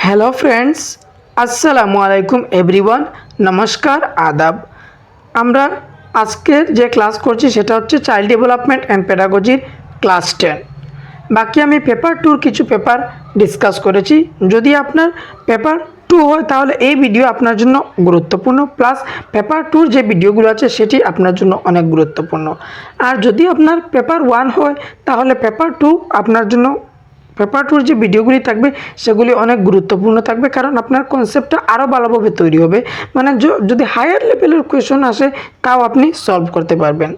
Hello friends আসসালামু আলাইকুম everyone নমস্কার আদাব। আমরা আজকের যে ক্লাস করছি সেটা হচ্ছে চাইল্ড ডেভেলপমেন্ট অ্যান্ড পেডাগজির ক্লাস 10। বাকি আমি পেপার 2 কিছু পেপার ডিসকাস করেছি। যদি আপনার পেপার 2 হয় তাহলে এই ভিডিও আপনার জন্য গুরুত্বপূর্ণ, প্লাস পেপার 2 যে ভিডিওগুলো আছে সেটি আপনার জন্য অনেক গুরুত্বপূর্ণ। আর যদি আপনার পেপার 1 হয় তাহলে পেপার 2 আপনার জন্য পেপার 2 যে ভিডিওগুলি থাকবে সেগুলি অনেক গুরুত্বপূর্ণ থাকবে, কারণ আপনার কনসেপ্টটা আরও ভালোভাবে তৈরি হবে। মানে যদি হায়ার লেভেলের কোয়েশন আসে তাও আপনি সলভ করতে পারবেন।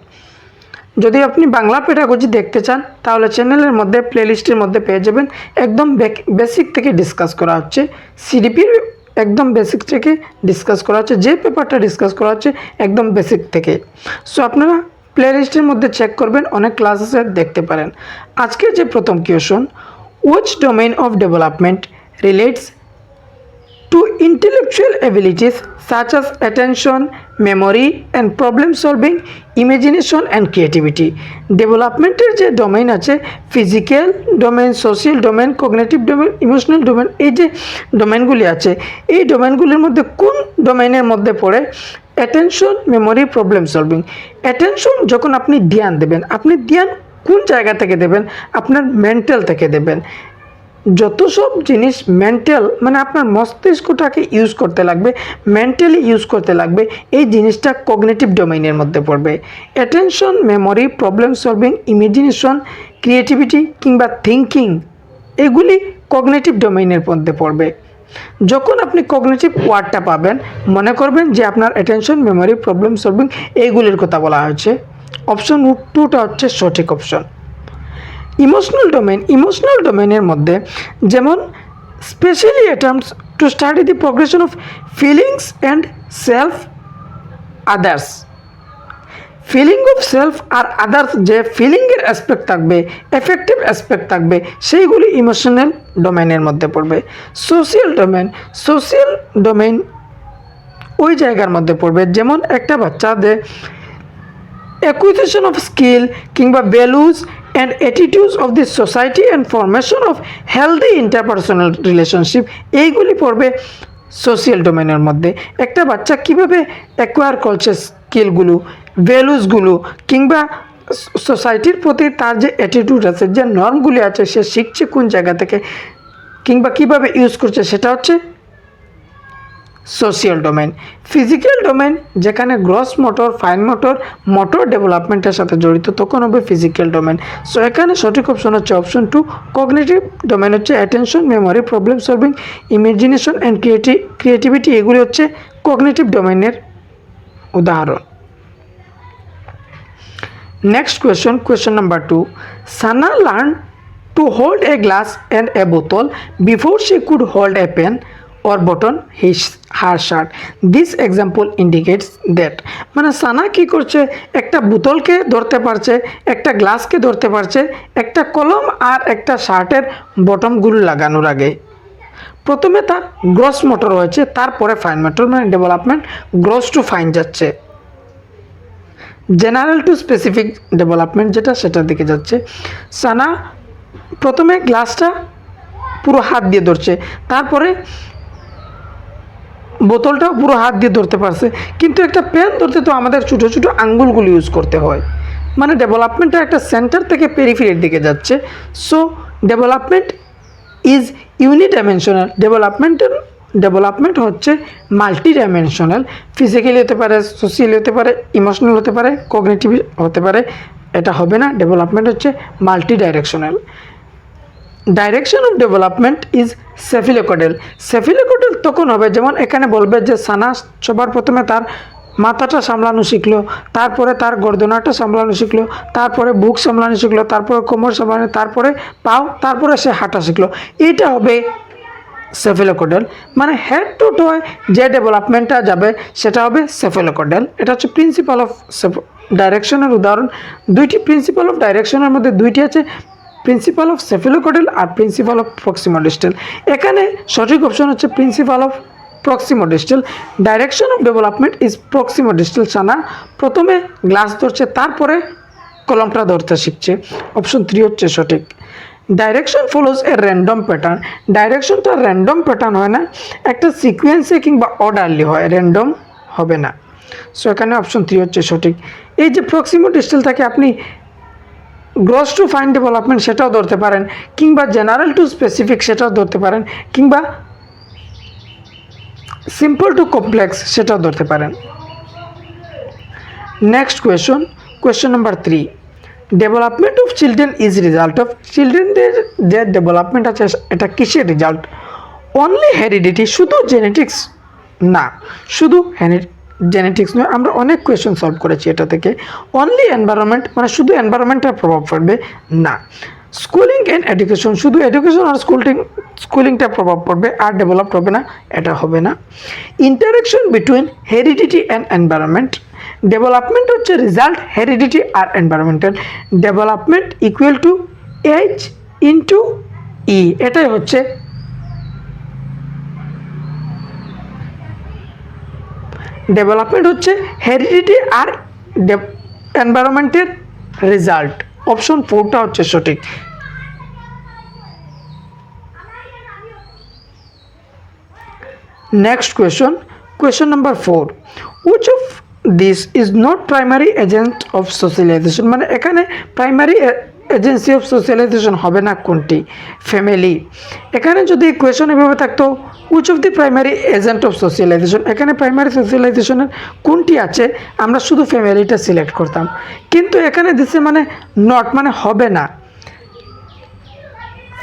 যদি আপনি বাংলা পেডাগজি দেখতে চান তাহলে চ্যানেলের মধ্যে প্লেলিস্টের মধ্যে পেয়ে যাবেন। একদম বেসিক থেকে ডিসকাস করা হচ্ছে, সিডিপির একদম বেসিক থেকে ডিসকাস করা হচ্ছে, যে পেপারটা ডিসকাস করা হচ্ছে একদম বেসিক থেকে। সো আপনারা প্লেলিস্টের মধ্যে চেক করবেন, অনেক ক্লাস আছে, দেখতে পারেন। আজকের যে প্রথম question, which domain of development relates to intellectual abilities such as attention, memory and problem solving, imagination and creativity? ডেভেলপমেন্টের যে ডোমেইন আছে, physical domain, social domain, cognitive domain, emotional domain, এই যে ডোমেইনগুলি আছে এই ডোমেইনগুলির মধ্যে কোন ডোমেইনের মধ্যে পড়ে attention, memory, problem solving? Attention যখন আপনি ধ্যান দেবেন, আপনি ধ্যান কোন জায়গা থেকে দেবেন? আপনার মেন্টাল থেকে দেবেন। যত সব জিনিস মেন্টাল, মানে আপনার মস্তিষ্কটাকে ইউজ করতে লাগবে, মেন্টালি ইউজ করতে লাগবে, এই জিনিসটা কগনিটিভ ডোমেইনের মধ্যে পড়বে। Attention, memory, problem solving, imagination, creativity কিংবা থিঙ্কিং, এগুলি কগনিটিভ ডোমেইনের মধ্যে পড়বে। যখন আপনি কগনিটিভ ওয়ার্ডটা পাবেন মনে করবেন যে আপনার অ্যাটেনশন, মেমোরি, প্রবলেম সলভিং এইগুলির কথা বলা হয়েছে। অপশন 2টা হচ্ছে সঠিক অপশন। ইমোশনাল ডোমেইনের মধ্যে যেমন specially attempts to study the progression of feelings and self others. Feeling of self আর আদার্স, যে ফিলিংয়ের অ্যাসপেক্ট থাকবে, এফেক্টিভ অ্যাসপেক্ট থাকবে, সেইগুলি ইমোশনাল ডোমেইনের মধ্যে পড়বে। সোশ্যাল ডোমেইন ওই জায়গার মধ্যে পড়বে যেমন একটা বাচ্চাদের acquisition of skill কিংবা values and attitudes of the society and formation of healthy interpersonal relationship, এইগুলি পড়বে সোশ্যাল ডোমেনের মধ্যে। একটা বাচ্চা কিভাবে অ্যাকোয়ার করছে স্কিলগুলো, ভ্যালুসগুলো কিংবা সোসাইটির প্রতি তার যে অ্যাটিটিউড আছে, যে নর্মগুলি আছে, সে শিখছে কোন জায়গা থেকে কিংবা কিভাবে ইউজ করছে, সেটা হচ্ছে সোশ্যাল ডোমেন। ফিজিক্যাল ডোমেন যেখানে গ্রস মোটর, ফাইন মোটর ডেভেলপমেন্টের সাথে জড়িত, তখন হবে ফিজিক্যাল ডোমেন। সো এখানে সঠিক অপশন হচ্ছে অপশন 2। কগনিটিভ ডোমেন হচ্ছে attention, memory, problem solving, imagination and creativity, এগুলি হচ্ছে কগনিটিভ ডোমেনের উদাহরণ। Next question number 2, Sana learn to hold a glass and a বোতল before she could hold a pen or button her shirt. This example indicates that, মানে সানা কি করছে, একটা বোতলকে ধরতে পারছে, একটা গ্লাসকে ধরতে পারছে, একটা কলম আর একটা শার্টের বটমগুলো লাগানোর আগে। প্রথমে তার গ্রস মোটর হয়েছে, তারপরে ফাইন মোটর, মানে ডেভেলপমেন্ট গ্রস টু ফাইন যাচ্ছে, জেনারেল টু স্পেসিফিক ডেভেলপমেন্ট যেটা সেটার দিকে যাচ্ছে। সানা প্রথমে গ্লাসটা পুরো হাত দিয়ে ধরছে, তারপরে বোতলটাও পুরো হাত দিয়ে ধরতে পারছে, কিন্তু একটা পেন ধরতে তো আমাদের ছোটো ছোটো আঙ্গুলগুলো ইউজ করতে হয়। মানে ডেভেলপমেন্টটা একটা সেন্টার থেকে পেরিফেরির দিকে যাচ্ছে। So development is unidimensional. Development হচ্ছে মাল্টি ডাইমেনশনাল। ফিজিক্যালি হতে পারে, সোশ্যালি হতে পারে, ইমোশনাল হতে পারে, কগনিটিভ হতে পারে। এটা হবে না, ডেভেলপমেন্ট হচ্ছে multi directional. Direction of development is cephalocaudal. Cephalocaudal তখন হবে যেমন এখানে বলবে যে সানা সবার প্রথমে তার মাথাটা সামলানো শিখলো, তারপরে তার গর্দনাটা সামলানো শিখলো, তারপরে বুক সামলানো শিখলো, তারপরে কোমর সামলানো, তারপরে পাও, তারপরে সে হাঁটা শিখলো। এটা হবে সেফিলোকডাল। মানে হেড টু টোয় যে ডেভেলপমেন্টটা যাবে সেটা হবে সেফিলোকডাল। এটা হচ্ছে প্রিন্সিপাল অফ ডাইরেকশনের উদাহরণ। দুইটি প্রিন্সিপাল অফ ডাইরেকশনের মধ্যে দুইটি আছে, প্রিন্সিপাল অফ সেফিলোকডাল আর প্রিন্সিপাল অফ প্রক্সিমোডিস্টাল। এখানে সঠিক অপশন হচ্ছে principle of proximodistal. Direction of development is proximodistal. Sana প্রথমে গ্লাস ধরছে, তারপরে কলমটা ধরতে শিখছে। অপশন 3 হচ্ছে সঠিক। Direction follows a random pattern, ডাইরেকশনটা র্যান্ডম প্যাটার্ন হয় না, একটা সিকোয়েন্সে কিংবা অর্ডারলি হয়, র্যান্ডম হবে না। সো এখানে অপশন 3 হচ্ছে সঠিক। এই যে প্রক্সিমো ডিস্টাল থাকে আপনি গ্রস টু ফাইন ডেভেলপমেন্ট সেটাও ধরতে পারেন, কিংবা জেনারেল টু স্পেসিফিক সেটাও ধরতে পারেন, কিংবা সিম্পল টু কমপ্লেক্স সেটাও ধরতে পারেন। Next question number 3, development of children is result of, চিলড্রেনদের যে ডেভেলপমেন্ট আছে এটা কিসের রেজাল্ট? অনলি হেরিডিটি, শুধু জেনেটিক্স না, শুধু জেনেটিক্স নয়, আমরা অনেক কোয়েশ্চন সলভ করেছি এটা থেকে। অনলি এনভায়রনমেন্ট মানে শুধু এনভায়রনমেন্টের প্রভাব পড়বে না। স্কুলিং অ্যান্ড এডুকেশন, শুধু এডুকেশন আর স্কুলিংটা প্রভাব পড়বে আর ডেভেলপড হবে না, এটা হবে না। Interaction between heredity and environment, development হচ্ছে রেজাল্ট হেরিডিটি আর environmental, development equal to H into E, এটাই হচ্ছে ডেভেলপমেন্ট হচ্ছে হেরিডিটি আর এনভায়রনমেন্টের রেজাল্ট। অপশন 4টা হচ্ছে সঠিক। Next question number 4, which of this is not primary agent of socialization, মানে এখানে প্রাইমারি এজেন্সি অফ সোশ্যালাইজেশন হবে না কোনটি? ফ্যামিলি। এখানে যদি কোয়েশ্চন এভাবে থাকতো which of the primary agent of socialization, এখানে প্রাইমারি সোশ্যালাইজেশনের কোনটি আছে, আমরা শুধু ফ্যামিলিটা সিলেক্ট করতাম, কিন্তু এখানে দিচ্ছে মানে নট, মানে হবে না।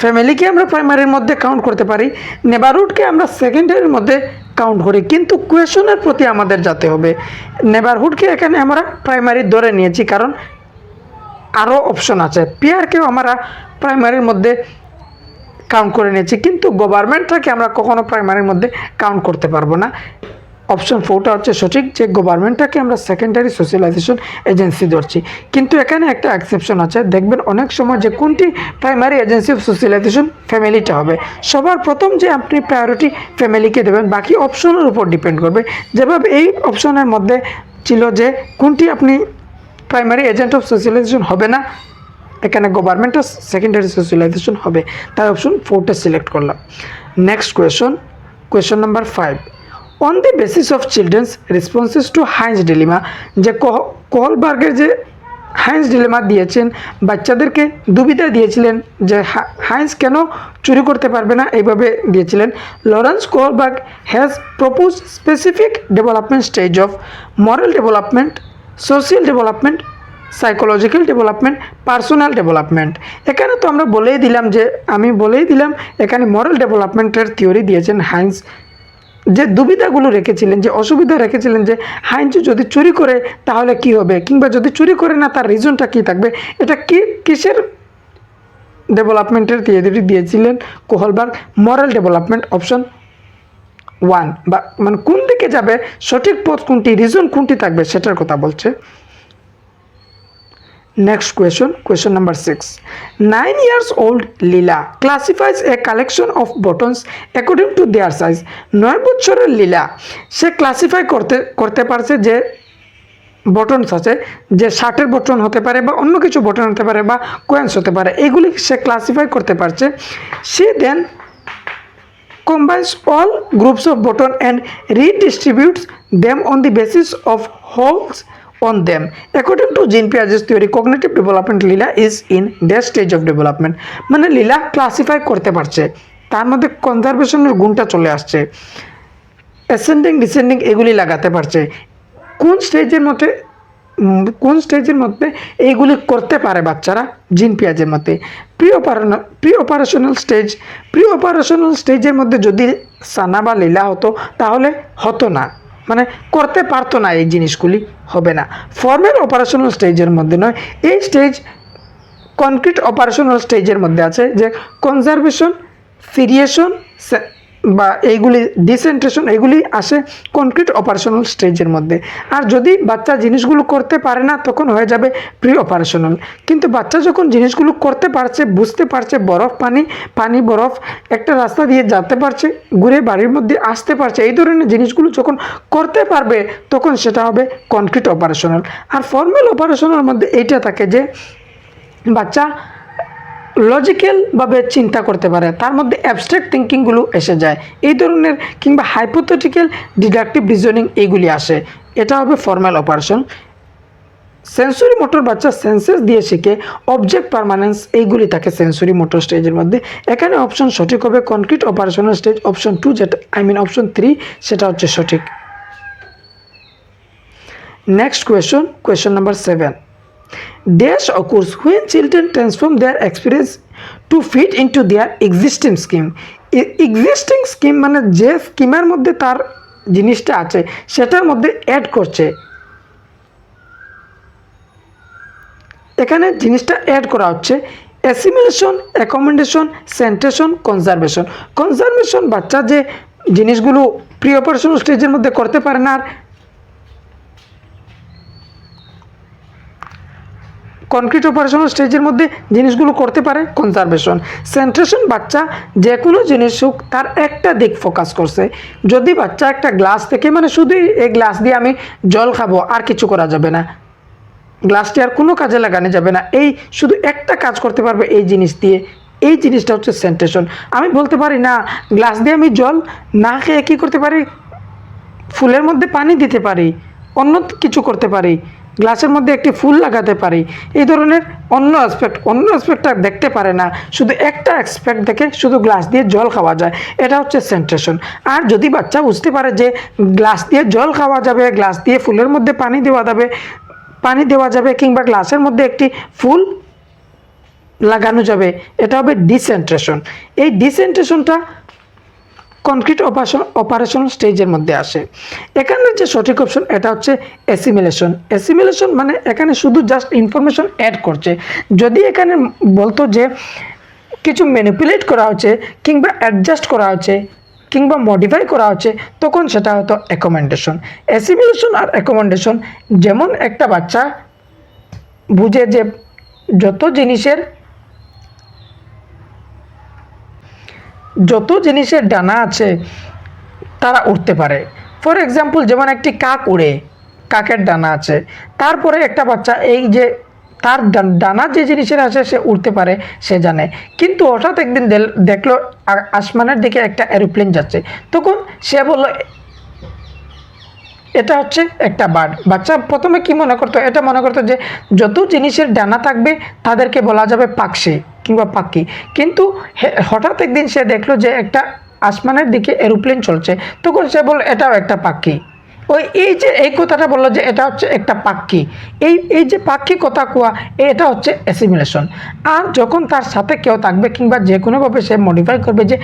ফ্যামিলিকে আমরা প্রাইমারির মধ্যে কাউন্ট করতে পারি, নেবারহুডকে আমরা সেকেন্ডারির মধ্যে কাউন্ট করি, কিন্তু কোয়েশনের প্রতি আমাদের যেতে হবে। নেবারহুডকে এখানে আমরা প্রাইমারি ধরে নিয়েছি কারণ আরও অপশন আছে, পিয়ারকেও আমরা প্রাইমারির মধ্যে কাউন্ট করে নিয়েছি, কিন্তু গভর্নমেন্টটাকে আমরা কখনো প্রাইমারির মধ্যে কাউন্ট করতে পারবো না। অপশন 4টা হচ্ছে সঠিক, যে গভর্নমেন্টটাকে আমরা সেকেন্ডারি সোশ্যালাইজেশন এজেন্সি ধরছি, কিন্তু এখানে একটা এক্সেপশন আছে। দেখবেন অনেক সময় যে কোনটি প্রাইমারি এজেন্সি অফ সোশ্যালাইজেশন, ফ্যামিলিটা হবে। সবার প্রথম যে আপনি প্রায়োরিটি ফ্যামিলিকে দেবেন, বাকি অপশনের উপর ডিপেন্ড করবে। যেভাবে এই অপশনের মধ্যে ছিল যে কোনটি আপনি প্রাইমারি এজেন্ট অফ সোশ্যালাইজেশন হবে না, এখানে গভর্নমেন্টের সেকেন্ডারি সোশ্যালাইজেশন হবে, তাই অপশন 4টা সিলেক্ট করলাম। Next question number 5, on the basis of children's responses to Heinz dilemma, যে কোহলবার্গের যে হাইন্স ডিলেমা দিয়েছেন, বাচ্চাদেরকে দুবিধা দিয়েছিলেন যে হাইন্স কেন চুরি করতে পারবে না, এইভাবে দিয়েছিলেন। Lawrence Kohlberg has propose specific development stage of moral development, social development, psychological development, personal development. এখানে তো আমরা বলেই দিলাম এখানে মরাল ডেভেলপমেন্টের থিওরি দিয়েছেন হাইন্স। যে দুবিধাগুলো রেখেছিলেন, যে অসুবিধা রেখেছিলেন, যে হাইন্স যদি চুরি করে তাহলে কি হবে, কিংবা যদি চুরি করে না তার রিজনটা কী থাকবে, এটা কিসের ডেভেলপমেন্টের থিওরি দিয়েছিলেন কোহলবার্গ? মরাল ডেভেলপমেন্ট, অপশন 1, বা মানে কোন দিকে যাবে, সঠিক পথ কোনটি, রিজন কোনটি থাকবে সেটার কথা বলছে। Next question number 6. 9 years old Leela classifies a collection of buttons according to their size. 9 বছরের লীলা সে ক্লাসিফাই করতে পারছে যে বটনস আছে, যে শার্টের বটন হতে পারে বা অন্য কিছু বটন হতে পারে বা কয়েন্স হতে পারে, এগুলি সে ক্লাসিফাই করতে পারছে। সে দেন combines all groups of button and redistributes them on the basis of wholes on them. According to Jean Piaget's theory, cognitive development Leela is in their stage of development. মানে লীলা classify করতে পারছে, তার মধ্যে কনজারভেশনের গুণটা চলে আসছে, অ্যাসেন্ডিং ডিসেন্ডিং এগুলি লাগাতে পারছে। কোন স্টেজের মধ্যে এইগুলি করতে পারে বাচ্চারা? জিন পিয়াজের মতে প্রি অপারেশনাল স্টেজের মধ্যে যদি সানা বা লীলা হতো তাহলে হতো না, মানে করতে পারতো না, এই জিনিসগুলি হবে না। ফর্মাল অপারেশনাল স্টেজের মধ্যে নয়, এই স্টেজ কনক্রিট অপারেশনাল স্টেজের মধ্যে আছে, যে কনজারভেশন, ফিরিয়েশন বা এইগুলি ডিসেন্ট্রেশন এগুলি আসে কনক্রিট অপারেশনাল স্টেজের মধ্যে। আর যদি বাচ্চা জিনিসগুলো করতে পারে না তখন হয়ে যাবে প্রি অপারেশনাল। কিন্তু বাচ্চা যখন জিনিসগুলো করতে পারছে, বুঝতে পারছে, পানি বরফ একটা রাস্তা দিয়ে যেতে পারছে, ঘুরে বাড়ির মধ্যে আসতে পারছে, এই ধরনের জিনিসগুলো যখন করতে পারবে তখন সেটা হবে কনক্রিট অপারেশনাল। আর ফর্মাল অপারেশনাল মধ্যে এইটা থাকে যে বাচ্চা লজিক্যালভাবে চিন্তা করতে পারে, তার মধ্যে অ্যাবস্ট্রাক্ট থিঙ্কিংগুলো এসে যায়, এই ধরনের কিংবা হাইপোথেটিক্যাল ডিডাকটিভ রিজনিং এইগুলি আসে। এটা হবে ফর্মাল অপারেশন। সেন্সরি মোটর বাচ্চা সেন্সেস দিয়ে শিখে, অবজেক্ট পারমানেন্স এইগুলি থাকে সেন্সরি মোটর স্টেজের মধ্যে। এখানে অপশন সঠিক হবে কনক্রিট অপারেশনাল স্টেজ, অপশন 2 যেটা অপশন 3 সেটা হচ্ছে সঠিক। Next question number 7, dash occurs when children transform their experience to fit into their existing scheme. existing scheme মানে যে স্কিমের মধ্যে তার জিনিসটা আছে সেটার মধ্যে অ্যাড করছে, এখানে জিনিসটা অ্যাড করা হচ্ছে। Assimilation, accommodation, centration, conservation. Conservation বাচ্চা যে জিনিসগুলো প্রি অপারেশনাল স্টেজের মধ্যে করতে পারে না, আর কনক্রিট অপারেশনাল স্টেজের মধ্যে জিনিসগুলো করতে পারে কনজারভেশন। সেন্ট্রেশন বাচ্চা যে কোনো জিনিস হোক তার একটা দিক ফোকাস করছে। যদি বাচ্চা একটা গ্লাস থেকে মানে শুধুই এই গ্লাস দিয়ে আমি জল খাবো আর কিছু করা যাবে না, গ্লাসটি আর কোনো কাজে লাগানো যাবে না, এই শুধু একটা কাজ করতে পারবে এই জিনিস দিয়ে, এই জিনিসটা হচ্ছে সেন্ট্রেশন। আমি বলতে পারি না গ্লাস দিয়ে আমি জল না খেয়ে কী করতে পারি, ফুলের মধ্যে পানি দিতে পারি, অন্য কিছু করতে পারি, গ্লাসের মধ্যে একটি ফুল লাগাতে পারি, এই ধরনের অন্য অ্যাসপেক্টটা দেখতে পারে না, শুধু একটা অ্যাসপেক্ট দেখে শুধু গ্লাস দিয়ে জল খাওয়া যায়, এটা হচ্ছে সেন্ট্রেশন। আর যদি বাচ্চা বুঝতে পারে যে গ্লাস দিয়ে জল খাওয়া যাবে, গ্লাস দিয়ে ফুলের মধ্যে পানি দেওয়া যাবে কিংবা গ্লাসের মধ্যে একটি ফুল লাগানো যাবে, এটা হবে ডিসেন্ট্রেশন। এই ডিসেন্ট্রেশনটা কনক্রিট অপারেশনাল স্টেজের মধ্যে আসে। এখানে যে সঠিক অপশন এটা হচ্ছে অ্যাসিমিলেশন। অ্যাসিমিলেশন মানে এখানে শুধু জাস্ট ইনফরমেশন অ্যাড করছে। যদি এখানে বলতো যে কিছু ম্যানিপুলেট করা হচ্ছে কিংবা অ্যাডজাস্ট করা হচ্ছে কিংবা মডিফাই করা হচ্ছে, তখন সেটা হতো অ্যাকোমোডেশন। অ্যাসিমিলেশন আর অ্যাকোমোডেশন যেমন একটা বাচ্চা বুঝে যে যত জিনিসের ডানা আছে তারা উঠতে পারে। ফর এক্সাম্পল যেমন একটি কাক উড়ে, কাকের ডানা আছে, তারপরে একটা বাচ্চা এই যে তার ডানা যে জিনিসের আছে সে উঠতে পারে সে জানে, কিন্তু হঠাৎ একদিন দেখলো আসমানের দিকে একটা এরোপ্লেন যাচ্ছে, তখন সে বলল এটা হচ্ছে একটা বার্ড। বাচ্চা প্রথমে কি মনে করতো, এটা মনে করতো যে যত জিনিসের ডানা থাকবে তাদেরকে বলা যাবে পাখি কিংবা পাখি, কিন্তু হঠাৎ একদিন সে দেখলো যে একটা আসমানের দিকে এরোপ্লেন চলছে, তখন সে বলল এটাও একটা পাখি। এই কথাটা বললো যে এটা হচ্ছে একটা পাখি, এই যে পাখি কথা কোয়া এটা হচ্ছে অ্যাসিমিলেশন। আর যখন তার সাথে কেউ থাকবে কিংবা যে কোনোভাবে সে মডিফাই করবে যে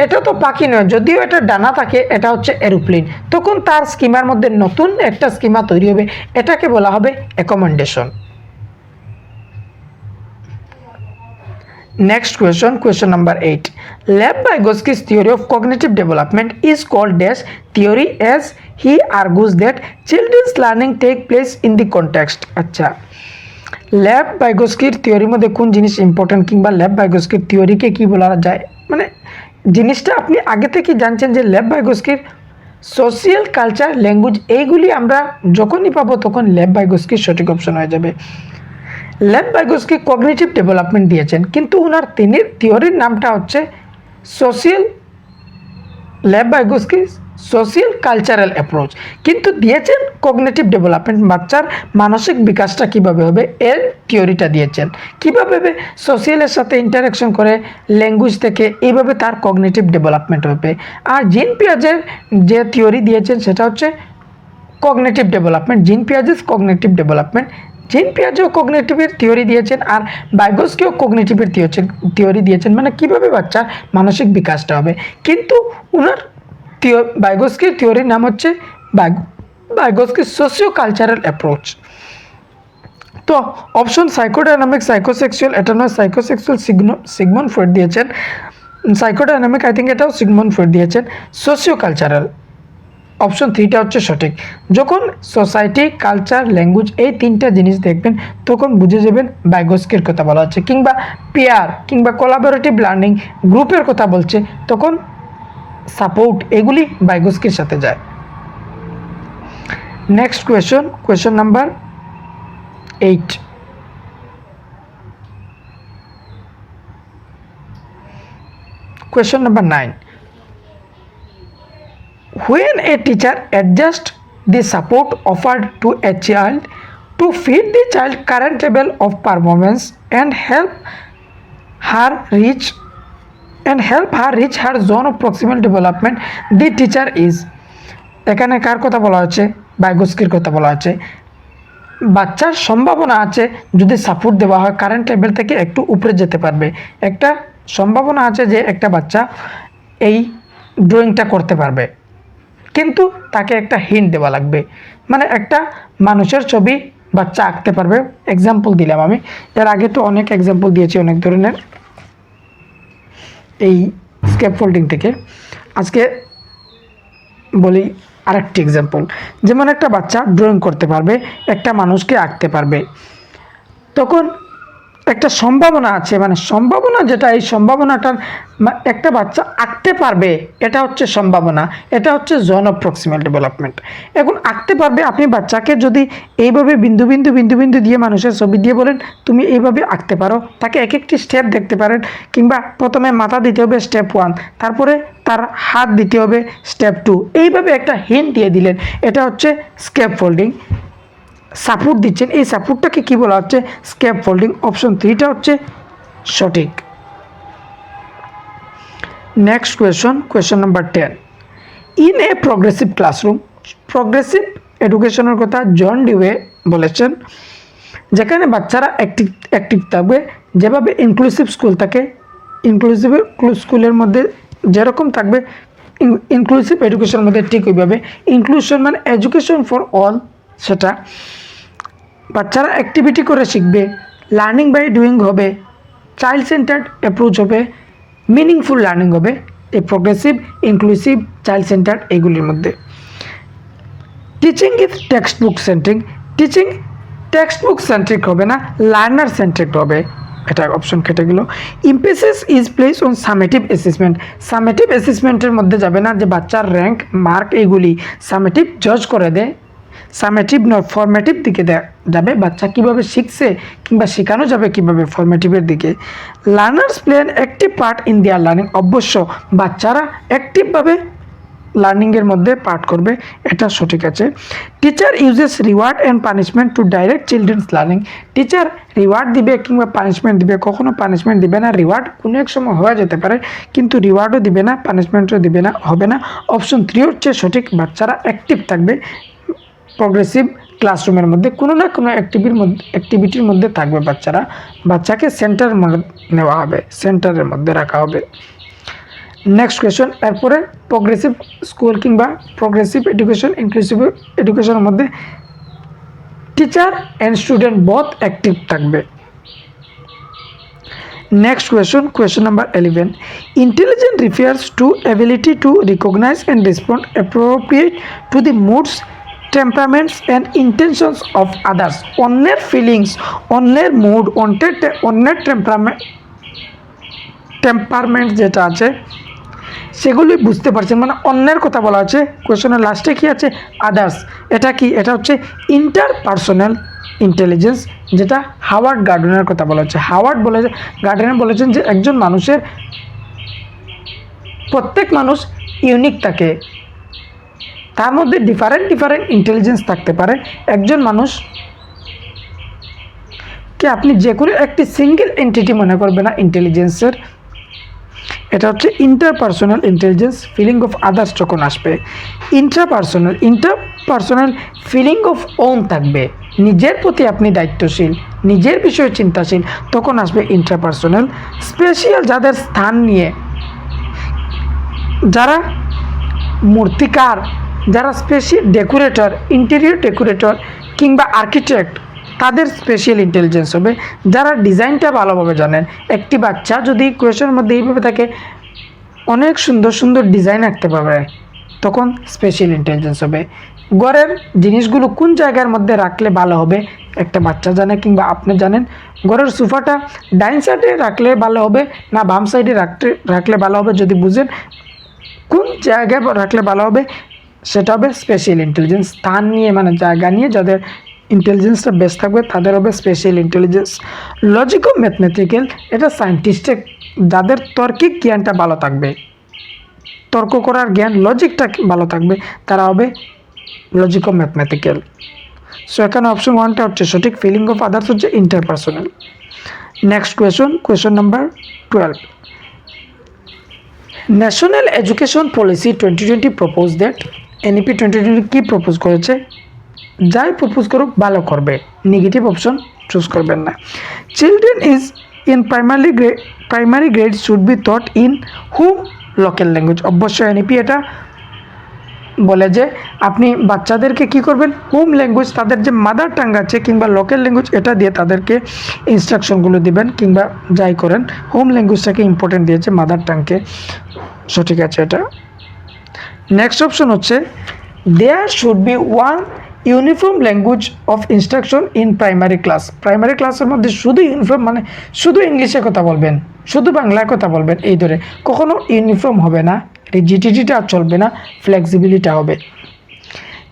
এটা তো পাখি নয়, যদিও এটা ডানা থাকে, এটা হচ্ছে এরোপ্লেন, তখন তার স্কিমার মধ্যে নতুন একটা স্কিমা তৈরি হবে, এটাকে বলা হবে accommodation. Next question number 8. Lev-Vygotsky's theory of cognitive development is called dash theory as he argues that children's learning take place in the context. আচ্ছা, ল্যাব-ভাইগোস্কির থিওরির মধ্যে কোন জিনিস ইম্পর্টেন্ট কিংবা ল্যাব-ভাইগোস্কির থিওরিকে কি বলা যায়, মানে জিনিসটা আপনি আগে থেকে জানছেন যে ল্যাব-ভাইগোস্কির সোশিয়াল, কালচার, ল্যাঙ্গুয়েজ এইগুলি আমরা যখনই পাবো তখন ল্যাব-ভাইগোস্কির সঠিক অপশন হয়ে যাবে। ল্যাব-ভাইগোস্কি কগনিটিভ ডেভেলপমেন্ট দিয়েছেন, কিন্তু ওনার থিওরির নামটা হচ্ছে ল্যাব-ভাইগোস্কি সোশিয়াল কালচারাল অ্যাপ্রোচ, কিন্তু দিয়েছেন কগনিটিভ ডেভেলপমেন্ট, বাচ্চার মানসিক বিকাশটা কীভাবে হবে এর থিওরিটা দিয়েছেন, কীভাবে সোশিয়ালের সাথে ইন্টারাকশন করে ল্যাঙ্গুয়েজ থেকে এইভাবে তার কগনিটিভ ডেভেলপমেন্ট হবে। আর জিন পিয়াজের যে থিওরি দিয়েছেন সেটা হচ্ছে কগনিটিভ ডেভেলপমেন্ট, জিন পিয়াজেস কগনিটিভ ডেভেলপমেন্ট। জিন পিয়াজেও কগনিটিভের থিওরি দিয়েছেন আর ভাইগোস্কিও কগনিটিভের থিওরি দিয়েছেন, মানে কিভাবে বাচ্চার মানসিক বিকাশটা হবে, কিন্তু ওনার ভাইগোস্কির থিওরির নাম হচ্ছে ভাইগোস্কি সোশিও কালচারাল অ্যাপ্রোচ। তো অপশন সাইকোডাইনামিক, সাইকোসেক্সুয়াল, এটা নয়, সাইকোসেক্সুয়াল সিগমন্ড ফ্রয়েড দিয়েছেন, সাইকোডাইনামিক আই থিঙ্ক এটাও সিগমন্ড ফ্রয়েড দিয়েছেন, সোশিও কালচারাল অপশন 3টা হচ্ছে সঠিক। যখন সোসাইটি, কালচার, ল্যাঙ্গুয়েজ এই 3টা জিনিস দেখবেন তখন বুঝে যাবেন ভাইগোস্কির কথা বলা হচ্ছে, কিংবা পিয়ার কিংবা কোলাবোরেটিভ লার্নিং গ্রুপের কথা বলছে, তখন সাপোর্ট এগুলি ভাইগোস্কির সাথে যায়। Next question number 8. Question number 9. When a teacher adjusts the support offered to a child to fit the child's current level of performance and help her reach her zone of proximal development, the teacher is. এখানে কার কথা বলা হচ্ছে? ভাইগোস্কির কথা বলা হচ্ছে। বাচ্চার সম্ভাবনা আছে যদি সাপোর্ট দেওয়া হয় কারেন্ট লেভেল থেকে একটু উপরে যেতে পারবে। একটা সম্ভাবনা আছে যে একটা বাচ্চা এই ড্রয়িংটা করতে পারবে, কিন্তু তাকে একটা হিন্ট দেওয়া লাগবে। মানে একটা মানুষের ছবি বাচ্চা আঁকতে পারবে। এক্সাম্পল দিলাম আমি, এর আগে তো অনেক এক্সাম্পল দিয়েছি অনেক ধরনের এই স্ক্যাপফোল্ডিং থেকে। আজকে বলি আরেকটি এক্সাম্পল। যেমন একটা বাচ্চা ড্রয়িং করতে পারবে, একটা মানুষকে আঁকতে পারবে, তখন একটা সম্ভাবনা আছে, মানে সম্ভাবনা যেটা, এই সম্ভাবনাটার একটা বাচ্চা আঁকতে পারবে, এটা হচ্ছে সম্ভাবনা, এটা হচ্ছে জোন অফ প্রক্সিমাল ডেভেলপমেন্ট। এখন আঁকতে পারবে, আপনি বাচ্চাকে যদি এইভাবে বিন্দু বিন্দু বিন্দু বিন্দু দিয়ে মানুষের ছবি দিয়ে বলেন তুমি এইভাবে আঁকতে পারো, তাকে এক একটি স্টেপ দেখতে পারেন, কিংবা প্রথমে মাথা দিতে হবে স্টেপ 1, তারপরে তার হাত দিতে হবে স্টেপ 2, এইভাবে একটা হিন্ট দিয়ে দিলেন, এটা হচ্ছে স্ক্যাপফোল্ডিং। সাপোর্ট দিচ্ছেন, এই সাপোর্টটাকে কি বলা হচ্ছে? স্ক্যাপফোল্ডিং। অপশন 3টা হচ্ছে সঠিক। Next question number 10। In a progressive classroom, progressive এডুকেশনের কথা জন ডিওয়ে বলেছেন, যেখানে বাচ্চারা অ্যাক্টিভ থাকবে, যেভাবে ইনক্লুসিভ স্কুল থাকে, ইনক্লুসিভ স্কুলের মধ্যে যেরকম থাকবে ইনক্লুসিভ এডুকেশনের মধ্যে ঠিক ওইভাবে। ইনক্লুশন মানে এডুকেশন ফর অল, সেটা বাচ্চারা অ্যাক্টিভিটি করে শিখবে, লার্নিং বাই ডুইং হবে, চাইল্ড সেন্টার্ড অ্যাপ্রোচ হবে, মিনিংফুল লার্নিং হবে, এই প্রগ্রেসিভ, ইনক্লুসিভ, চাইল্ড সেন্টার্ড এগুলির মধ্যে। Teaching is textbook centric, teaching textbook centric হবে না, লার্নার সেন্ট্রিক হবে, এটা অপশন কেটে গেল। Emphasis is place on summative assessment, summative অ্যাসেসমেন্টের মধ্যে যাবে না, যে বাচ্চার র্যাঙ্ক মার্ক এইগুলি সামেটিভ জজ করে দেয়, সামেটিভ নয় ফর্মেটিভ দিকে যাবে, বাচ্চা কীভাবে শিখছে কিংবা শেখানো যাবে কীভাবে, ফর্মেটিভের দিকে। Learners play an active part in their learning, অবশ্য বাচ্চারা অ্যাক্টিভভাবে লার্নিংয়ের মধ্যে পার্ট করবে, এটা সঠিক আছে। Teacher uses reward and punishment to direct children's learning, teacher reward দিবে কিংবা পানিশমেন্ট দিবে, কখনো পানিশমেন্ট দিবে না, রিওয়ার্ড কোনো এক সময় হয়ে যেতে পারে, কিন্তু রিওয়ার্ডও দিবে না, পানিশমেন্টও দিবে না, হবে না। অপশন 3 হচ্ছে সঠিক, বাচ্চারা অ্যাক্টিভ থাকবে প্রগ্রেসিভ ক্লাসরুমের মধ্যে, কোনো না কোনো অ্যাক্টিভিটির মধ্যে থাকবে বাচ্চারা, বাচ্চাকে সেন্টারের মধ্যে নেওয়া হবে, সেন্টারের মধ্যে রাখা হবে। নেক্সট কোয়েশ্চন, এরপরে প্রগ্রেসিভ স্কুল কিংবা প্রগ্রেসিভ এডুকেশন, ইনক্লুসিভ এডুকেশনের মধ্যে teacher and student both active থাকবে। Next question number 11। Intelligent refers to ability to recognise and respond appropriate to the moods, temperaments and intentions of others, অন্যের feelings, অন্যের mood, অন্যের temperament যেটা আছে সেগুলি বুঝতে পারছেন, মানে অন্যের কথা বলা আছে। কোয়েশনের লাস্টে কি আছে? আদার্স। এটা কি? এটা হচ্ছে ইন্টারপার্সোনাল ইন্টেলিজেন্স, যেটা হাওয়ার্ড গার্ডনের কথা বলা হচ্ছে। গার্ডেনার বলেছেন যে একজন মানুষের, প্রত্যেক মানুষ ইউনিক থাকে, তার মধ্যে ডিফারেন্ট ইন্টেলিজেন্স থাকতে পারে। একজন মানুষকে আপনি যে কোনো একটি সিঙ্গেল এন্টিটি মনে করবে না ইন্টেলিজেন্সের, এটা হচ্ছে interpersonal intelligence. Feeling of others যখন আসবে, ইন্টারপার্সোনাল ফিলিং অফ ওন থাকবে, নিজের প্রতি আপনি দায়িত্বশীল, নিজের বিষয়ে চিন্তাশীল, তখন আসবে ইন্টারপার্সোনাল। স্পেশাল, যাদের স্থান নিয়ে, যারা মূর্তিকার, যারা স্পেশাল ডেকোরেটর, ইন্টেরিয়র ডেকোরেটর কিংবা আর্কিটেক্ট, তাদের স্পেশাল ইন্টেলিজেন্স হবে। যারা ডিজাইনটা ভালোভাবে জানেন, একটি বাচ্চা যদি কোয়েশনের মধ্যে এইভাবে থাকে অনেক সুন্দর ডিজাইন আঁকতে পারবে, তখন স্পেশাল ইন্টেলিজেন্স হবে। ঘরের জিনিসগুলো কোন জায়গার মধ্যে রাখলে ভালো হবে একটা বাচ্চা জানে, কিংবা আপনি জানেন ঘরের সোফাটা ডাইন সাইডে রাখলে ভালো হবে না বাম সাইডে রাখলে ভালো হবে, যদি বুঝেন কোন জায়গায় রাখলে ভালো হবে, সেটা হবে স্পেশাল ইন্টেলিজেন্স। স্থান নিয়ে, মানে জায়গা নিয়ে যাদের ইন্টেলিজেন্সটা বেস্ট থাকবে তাদের হবে স্পেশাল ইন্টেলিজেন্স। লজিক ও ম্যাথমেটিক্যাল, এটা সায়েন্টিস্টে যাদের তার্কিক জ্ঞানটা ভালো থাকবে, তর্ক করার জ্ঞান, লজিকটা ভালো থাকবে, তারা হবে লজিক ও ম্যাথমেটিক্যাল। সো এখানে অপশন 1টা হচ্ছে সঠিক, ফিলিং অফ আদার্স হচ্ছে interpersonal. Next question number 12। National education policy 2020 propose that, NEP 2020 কি প্রপোজ করেছে? যাই প্রপোজ করুক ভালো করবে, নেগেটিভ অপশন চুজ করবেন না। Children is in primary grade should be taught in home local language. অবশ্যই এনইপি এটা বলে যে আপনি বাচ্চাদেরকে কি করবেন, হোম ল্যাঙ্গুয়েজ, তাদের যে মাদার টাং আছে কিংবা লোকাল ল্যাঙ্গুয়েজ, এটা দিয়ে তাদেরকে ইনস্ট্রাকশনগুলো দিবেন, কিংবা যাই করেন হোম ল্যাঙ্গুয়েজটাকে ইম্পর্টেন্ট দিয়েছে, মাদার টাংকে। সঠিক আছে এটা। নেক্সট অপশন হচ্ছে there should be one uniform language of instruction in primary class. Primary ক্লাসের মধ্যে শুধু ইউনিফর্ম মানে শুধু ইংলিশে কথা বলবেন, শুধু বাংলায় কথা বলবেন, এই ধরে কখনো ইউনিফর্ম হবে না, রিজিডিটিটা চলবে না, ফ্লেক্সিবিলিটি হবে।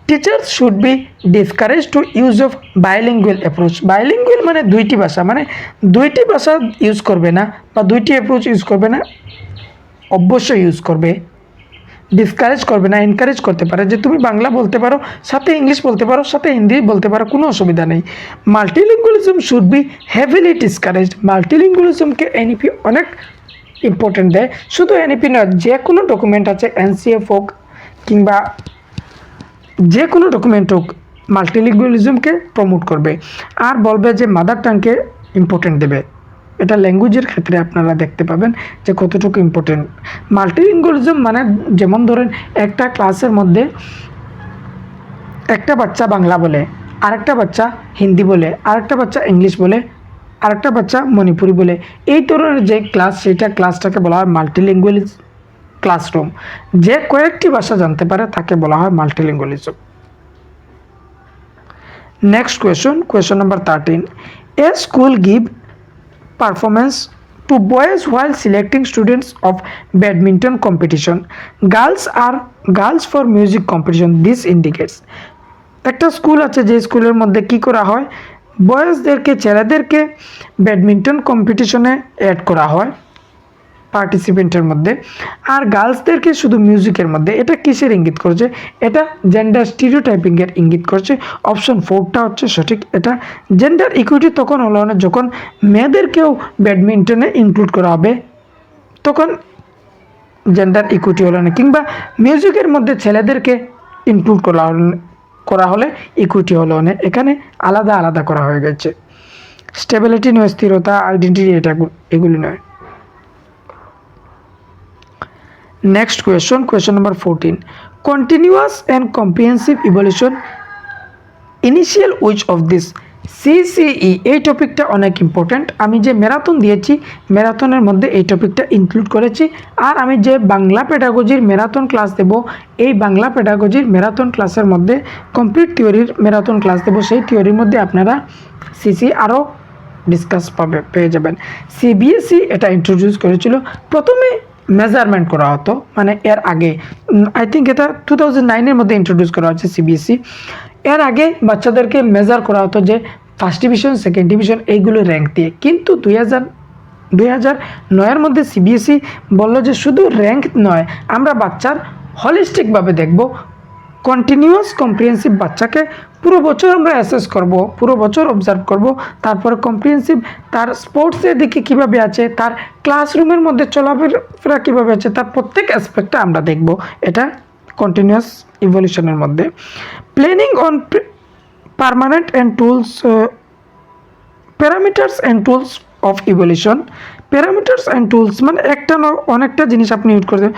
Teachers should be discourage to use of bilingual approach. Bilingual মানে দুইটি ভাষা, মানে দুইটি ভাষা ইউজ করবে না বা দুইটি অ্যাপ্রোচ ইউজ করবে না, অবশ্যই ইউজ করবে। ডিসকারেজ করবে না, এনকারেজ করতে পারে যে তুমি বাংলা বলতে পারো, সাথে ইংলিশ বলতে পারো, সাথে হিন্দি বলতে পারো, কোনো অসুবিধা নেই। Multilingualism should be heavily discouraged. মাল্টিলিঙ্গুয়ালিজমকে এনইপি অনেক ইম্পর্টেন্ট দেয়, শুধু এনইপি নয়, যে কোনো ডকুমেন্ট আছে, এনসিএফ হোক কিংবা যে কোনো ডকুমেন্ট হোক, মাল্টিলিঙ্গুয়ালিজমকে প্রমোট করবে আর বলবে যে মাদার টাংকে ইম্পর্টেন্ট দেবে। এটা ল্যাঙ্গুয়েজের ক্ষেত্রে আপনারা দেখতে পাবেন যে কতটুকু ইম্পর্টেন্ট। মাল্টিলিঙ্গুয়ালিজম মানে যেমন ধরেন একটা ক্লাসের মধ্যে একটা বাচ্চা বাংলা বলে, আরেকটা বাচ্চা হিন্দি বলে, আরেকটা বাচ্চা ইংলিশ বলে, আরেকটা বাচ্চা মণিপুরি বলে, এই ধরনের যে ক্লাস, সেটা ক্লাসটাকে বলা হয় মাল্টিলিঙ্গুয়াল ক্লাসরুম। যে কয়েকটি ভাষা জানতে পারে তাকে বলা হয় মাল্টিলিঙ্গুয়ালিজম। Next question number 13। A school give performance to boys while selecting students of badminton competition. Girls for music competition. This indicates একটা স্কুল আছে যে স্কুলের মধ্যে কি করা হয়, বয়েজদেরকে, ছেলেদেরকে ব্যাডমিন্টন কম্পিটিশনে অ্যাড করা হয় পার্টিসিপেন্টের মধ্যে, আর গার্লসদেরকে শুধু মিউজিকের মধ্যে। এটা কিসের ইঙ্গিত করছে? এটা জেন্ডার স্টিরিওটাইপিংয়ের ইঙ্গিত করছে। অপশন 4টা হচ্ছে সঠিক। এটা জেন্ডার ইকুইটি তখন হলো না যখন মেয়েদেরকেও ব্যাডমিন্টনে ইনক্লুড করা হবে, তখন জেন্ডার ইকুইটি হলো না, কিংবা মিউজিকের মধ্যে ছেলেদেরকে ইনক্লুড করা হলে ইকুইটি হলো না। এখানে আলাদা আলাদা করা হয়ে গেছে। স্টেবিলিটি নয়, স্থিরতা, আইডেন্টিটি, এটা এগুলি নয়। Next question number 14. Continuous and comprehensive evolution, initial which of this? CCE এই টপিকটা অনেক ইম্পর্ট্যান্ট। আমি যে ম্যারাথন দিয়েছি, ম্যারাথনের মধ্যে এই টপিকটা ইনক্লুড করেছি। আর আমি যে বাংলা পেডাগজির ম্যারাথন ক্লাস দেব, এই বাংলা পেডাগজির ম্যারাথন ক্লাসের মধ্যে কমপ্লিট থিওরির ম্যারাথন ক্লাস দেব। সেই থিওরির মধ্যে আপনারা সিসি আরও ডিসকাস পেয়ে যাবেন। সিবিএসই এটা ইন্ট্রোডিউস করেছিল। প্রথমে মেজারমেন্ট করা হতো, মানে এর আগে আই থিঙ্ক এটা 2009-এর মধ্যে ইন্ট্রোডিউস করা হচ্ছে সিবিএসই। এর আগে বাচ্চাদেরকে মেজার করা হতো যে ফার্স্ট ডিভিশন, সেকেন্ড ডিভিশন, এইগুলো র্যাঙ্ক দিয়ে। কিন্তু 2009-এর মধ্যে সিবিএসই বললো যে শুধু র্যাঙ্ক নয়, আমরা বাচ্চার হলিস্টিকভাবে দেখব, কন্টিনিউয়াস কম্প্রিহেন্সিভ বাচ্চাকে পুরো বছর আমরা অ্যাসেস করব, পুরো বছর অবজার্ভ করব, তারপরে কম্প্রিহেন্সিভ তার স্পোর্টসের দিকে কীভাবে আছে, তার ক্লাসরুমের মধ্যে চলাফেরা কীভাবে আছে, তার প্রত্যেক অ্যাসপেক্টটা আমরা দেখব। এটা কন্টিনিউয়াস ইভলিউশনের মধ্যে। Planning on permanent and tools, parameters and tools of evolution. Parameters and tools মানে একটা অনেকটা জিনিস আপনি ইউজ করতে,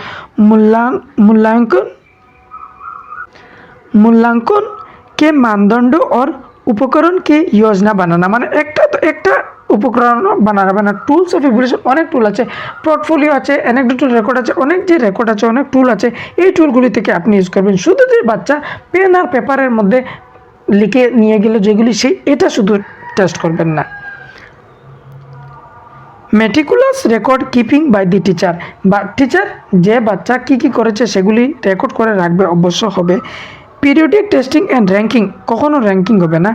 मूल्यांकन के मानदंड और उपकरण के योजना बनाना, মানে একটা উপকরণ বানাবে না। টুলস অফ ইভলিউশন অনেক টুল আছে, পোর্টফোলিও আছে, অ্যানেকডোটাল রেকর্ড আছে, অনেক যে রেকর্ড আছে, অনেক টুল আছে। এই টুলগুলি থেকে আপনি ইউজ করবেন। শুধু যে বাচ্চা পেন আর পেপারের মধ্যে লিখে নিয়ে গেলে যেগুলি, সেই এটা শুধু টেস্ট করবেন না। Meticulous record keeping by the teacher, বা টিচার যে বাচ্চা কী করেছে সেগুলি রেকর্ড করে রাখবে, অবশ্য হবে। পিরিয়ডিক টেস্টিং অ্যান্ড র্যাঙ্কিং, কখনো র্যাঙ্কিং হবে না।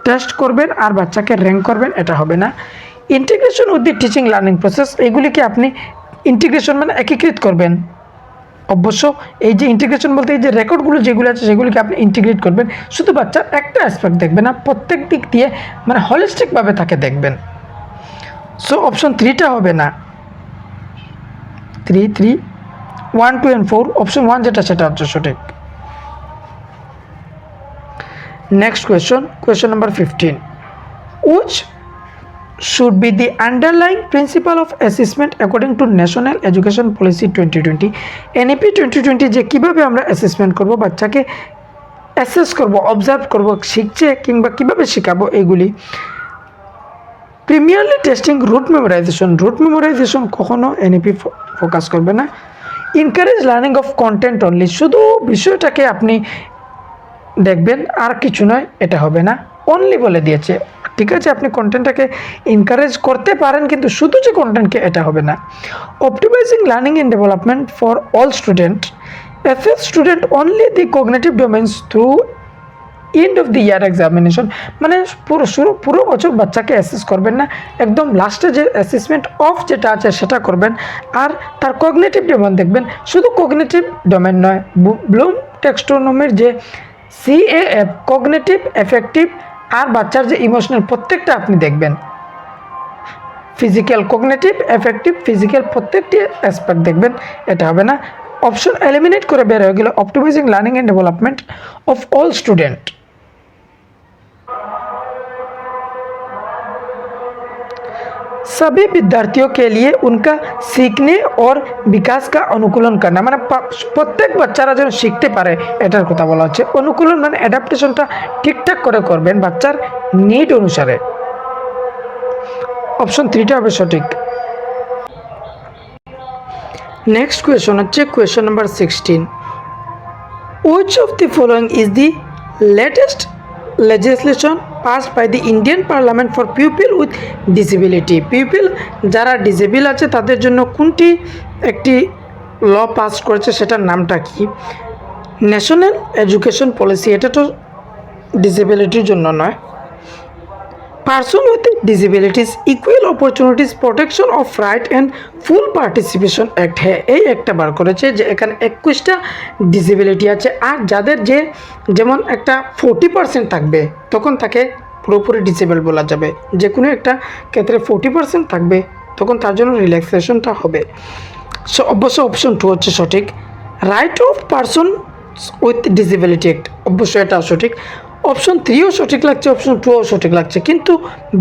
টেস্ট করবেন আর বাচ্চাকে র্যাঙ্ক করবেন, এটা হবে না। Integration with the teaching learning process, এইগুলিকে আপনি ইন্টিগ্রেশন মানে একীকৃত করবেন। অবশ্য এই যে ইন্টিগ্রেশন বলতে এই যে রেকর্ডগুলো যেগুলো আছে সেগুলিকে আপনি ইন্টিগ্রেট করবেন, শুধু বাচ্চার একটা অ্যাসপেক্ট দেখবেন না, প্রত্যেক দিক দিয়ে মানে হলিস্টিকভাবে তাকে দেখবেন। সো অপশন 3টা হবে না, 3, 1, 2 and 4, অপশন 1 যেটা সেটা হচ্ছে সঠিক। Next question number 15, which should be the underlying principle of assessment according to National Education Policy 2020, NEP 2020, যে কীভাবে আমরা অ্যাসেসমেন্ট করব, বাচ্চাকে অ্যাসেস করব, অবজার্ভ করব, শিখছে কিংবা কীভাবে শেখাবো, এইগুলি। প্রিমিয়ারলি টেস্টিং রুট মেমোরাইজেশন কখনো NEP ফোকাস করবে না। Encourage learning of content only, শুধু বিষয়টাকে আপনি দেখবেন আর কিছু নয়, এটা হবে না। অনলি বলে দিয়েছে, ঠিক আছে, আপনি কন্টেন্টটাকে এনকারেজ করতে পারেন কিন্তু শুধু যে কন্টেন্টকে, এটা হবে না। Optimizing learning and development for all student, assess student only the cognitive domains through end of the year examination, মানে পুরো বছর বাচ্চাকে অ্যাসেস করবেন না, একদম লাস্টে যে অ্যাসেসমেন্ট অফ যেটা আছে সেটা করবেন। আর তার কগনিটিভ ডোমেন দেখবেন, শুধু কগনিটিভ ডোমেন নয়, ব্লুম টেক্সোনমির যে CAF, কগনিটিভ, এফেক্টিভ আর বাচ্চার যে ইমোশনাল, প্রত্যেকটা আপনি দেখবেন। ফিজিক্যাল, কগনিটিভ, এফেক্টিভ, ফিজিক্যাল প্রত্যেকটি অ্যাসপেক্ট দেখবেন, এটা হবে না। অপশন এলিমিনেট করে বের হয়ে গেল optimizing learning and development of all student. सभी विद्यार्थियों के लिए उनका सीखने और विकास का अनुकूलन करना, মানে প্রত্যেক বাচ্চারা যেন শিখতে পারে এটার কথা বলা হচ্ছে। অনুকূলন মানে অ্যাডাপ্টেশনটা ঠিকঠাক করে করবেন বাচ্চার নিড অনুসারে। অপশন 3টা হবে সঠিক। নেক্সট কোয়েশ্চন হচ্ছে question number 16, which of the following is the latest legislation passed by the Indian Parliament for people with disability? People যারা ডিসেবল আছে তাদের জন্য কোনটি একটি ল পাস করেছে, সেটার নামটা কি? ন্যাশনাল এডুকেশন পলিসি, এটা তো ডিসেবিলিটির জন্য নয়। Person with disabilities equal opportunities protection of right and full participation act, হ্যাঁ এই একটা বার করেছে যে এখানে 21টা ডিসেবিলিটি আছে, আর যাদের যেমন একটা 40% থাকবে তখন তাকে পুরোপুরি ডিসেবল বলা যাবে, যে কোনো একটা ক্ষেত্রে 40% থাকবে তখন তার জন্য রিল্যাক্সেশনটা হবে। সো অবশ্য অপশন 2 হচ্ছে সঠিক। Right of person with disability act, অবশ্যই এটা সঠিক। অপশন 3ও সঠিক লাগছে, অপশন 2ও সঠিক লাগছে, কিন্তু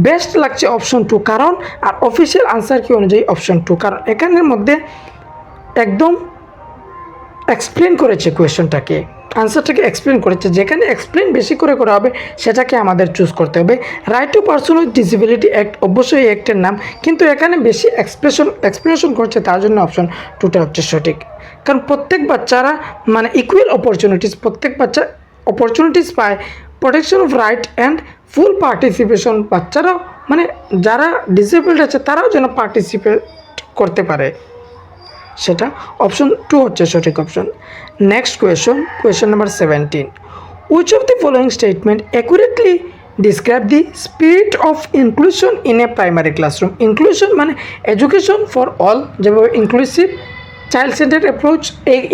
বেস্ট লাগছে অপশন 2, কারণ আর অফিসিয়াল আনসার কি অনুযায়ী অপশন 2, কারণ এখানের মধ্যে একদম এক্সপ্লেন করেছে কোয়েশ্চনটাকে, আনসারটাকে এক্সপ্লেন করেছে, যেখানে এক্সপ্লেন বেশি করে করা হবে সেটাকে আমাদের চুজ করতে হবে। Right to person with disability act অবশ্যই অ্যাক্টের নাম, কিন্তু এখানে বেশি এক্সপ্লেনেশন করছে, তার জন্য অপশন 2টা হচ্ছে সঠিক। কারণ প্রত্যেক বাচ্চারা মানে ইকুয়াল অপরচুনিটিস, প্রত্যেক বাচ্চা অপরচুনিটিস পায়, protection of right and full participation, বাচ্চারাও মানে যারা ডিসেবলড আছে তারাও যেন পার্টিসিপেট করতে পারে, সেটা অপশন 2 হচ্ছে সঠিক option. Next question number 17, which of the following statement accurately describe the spirit of inclusion in a primary classroom? Inclusion মানে এডুকেশন ফর অল, যেভাবে ইনক্লুসিভ, চাইল্ড সেন্টার্ড অ্যাপ্রোচ,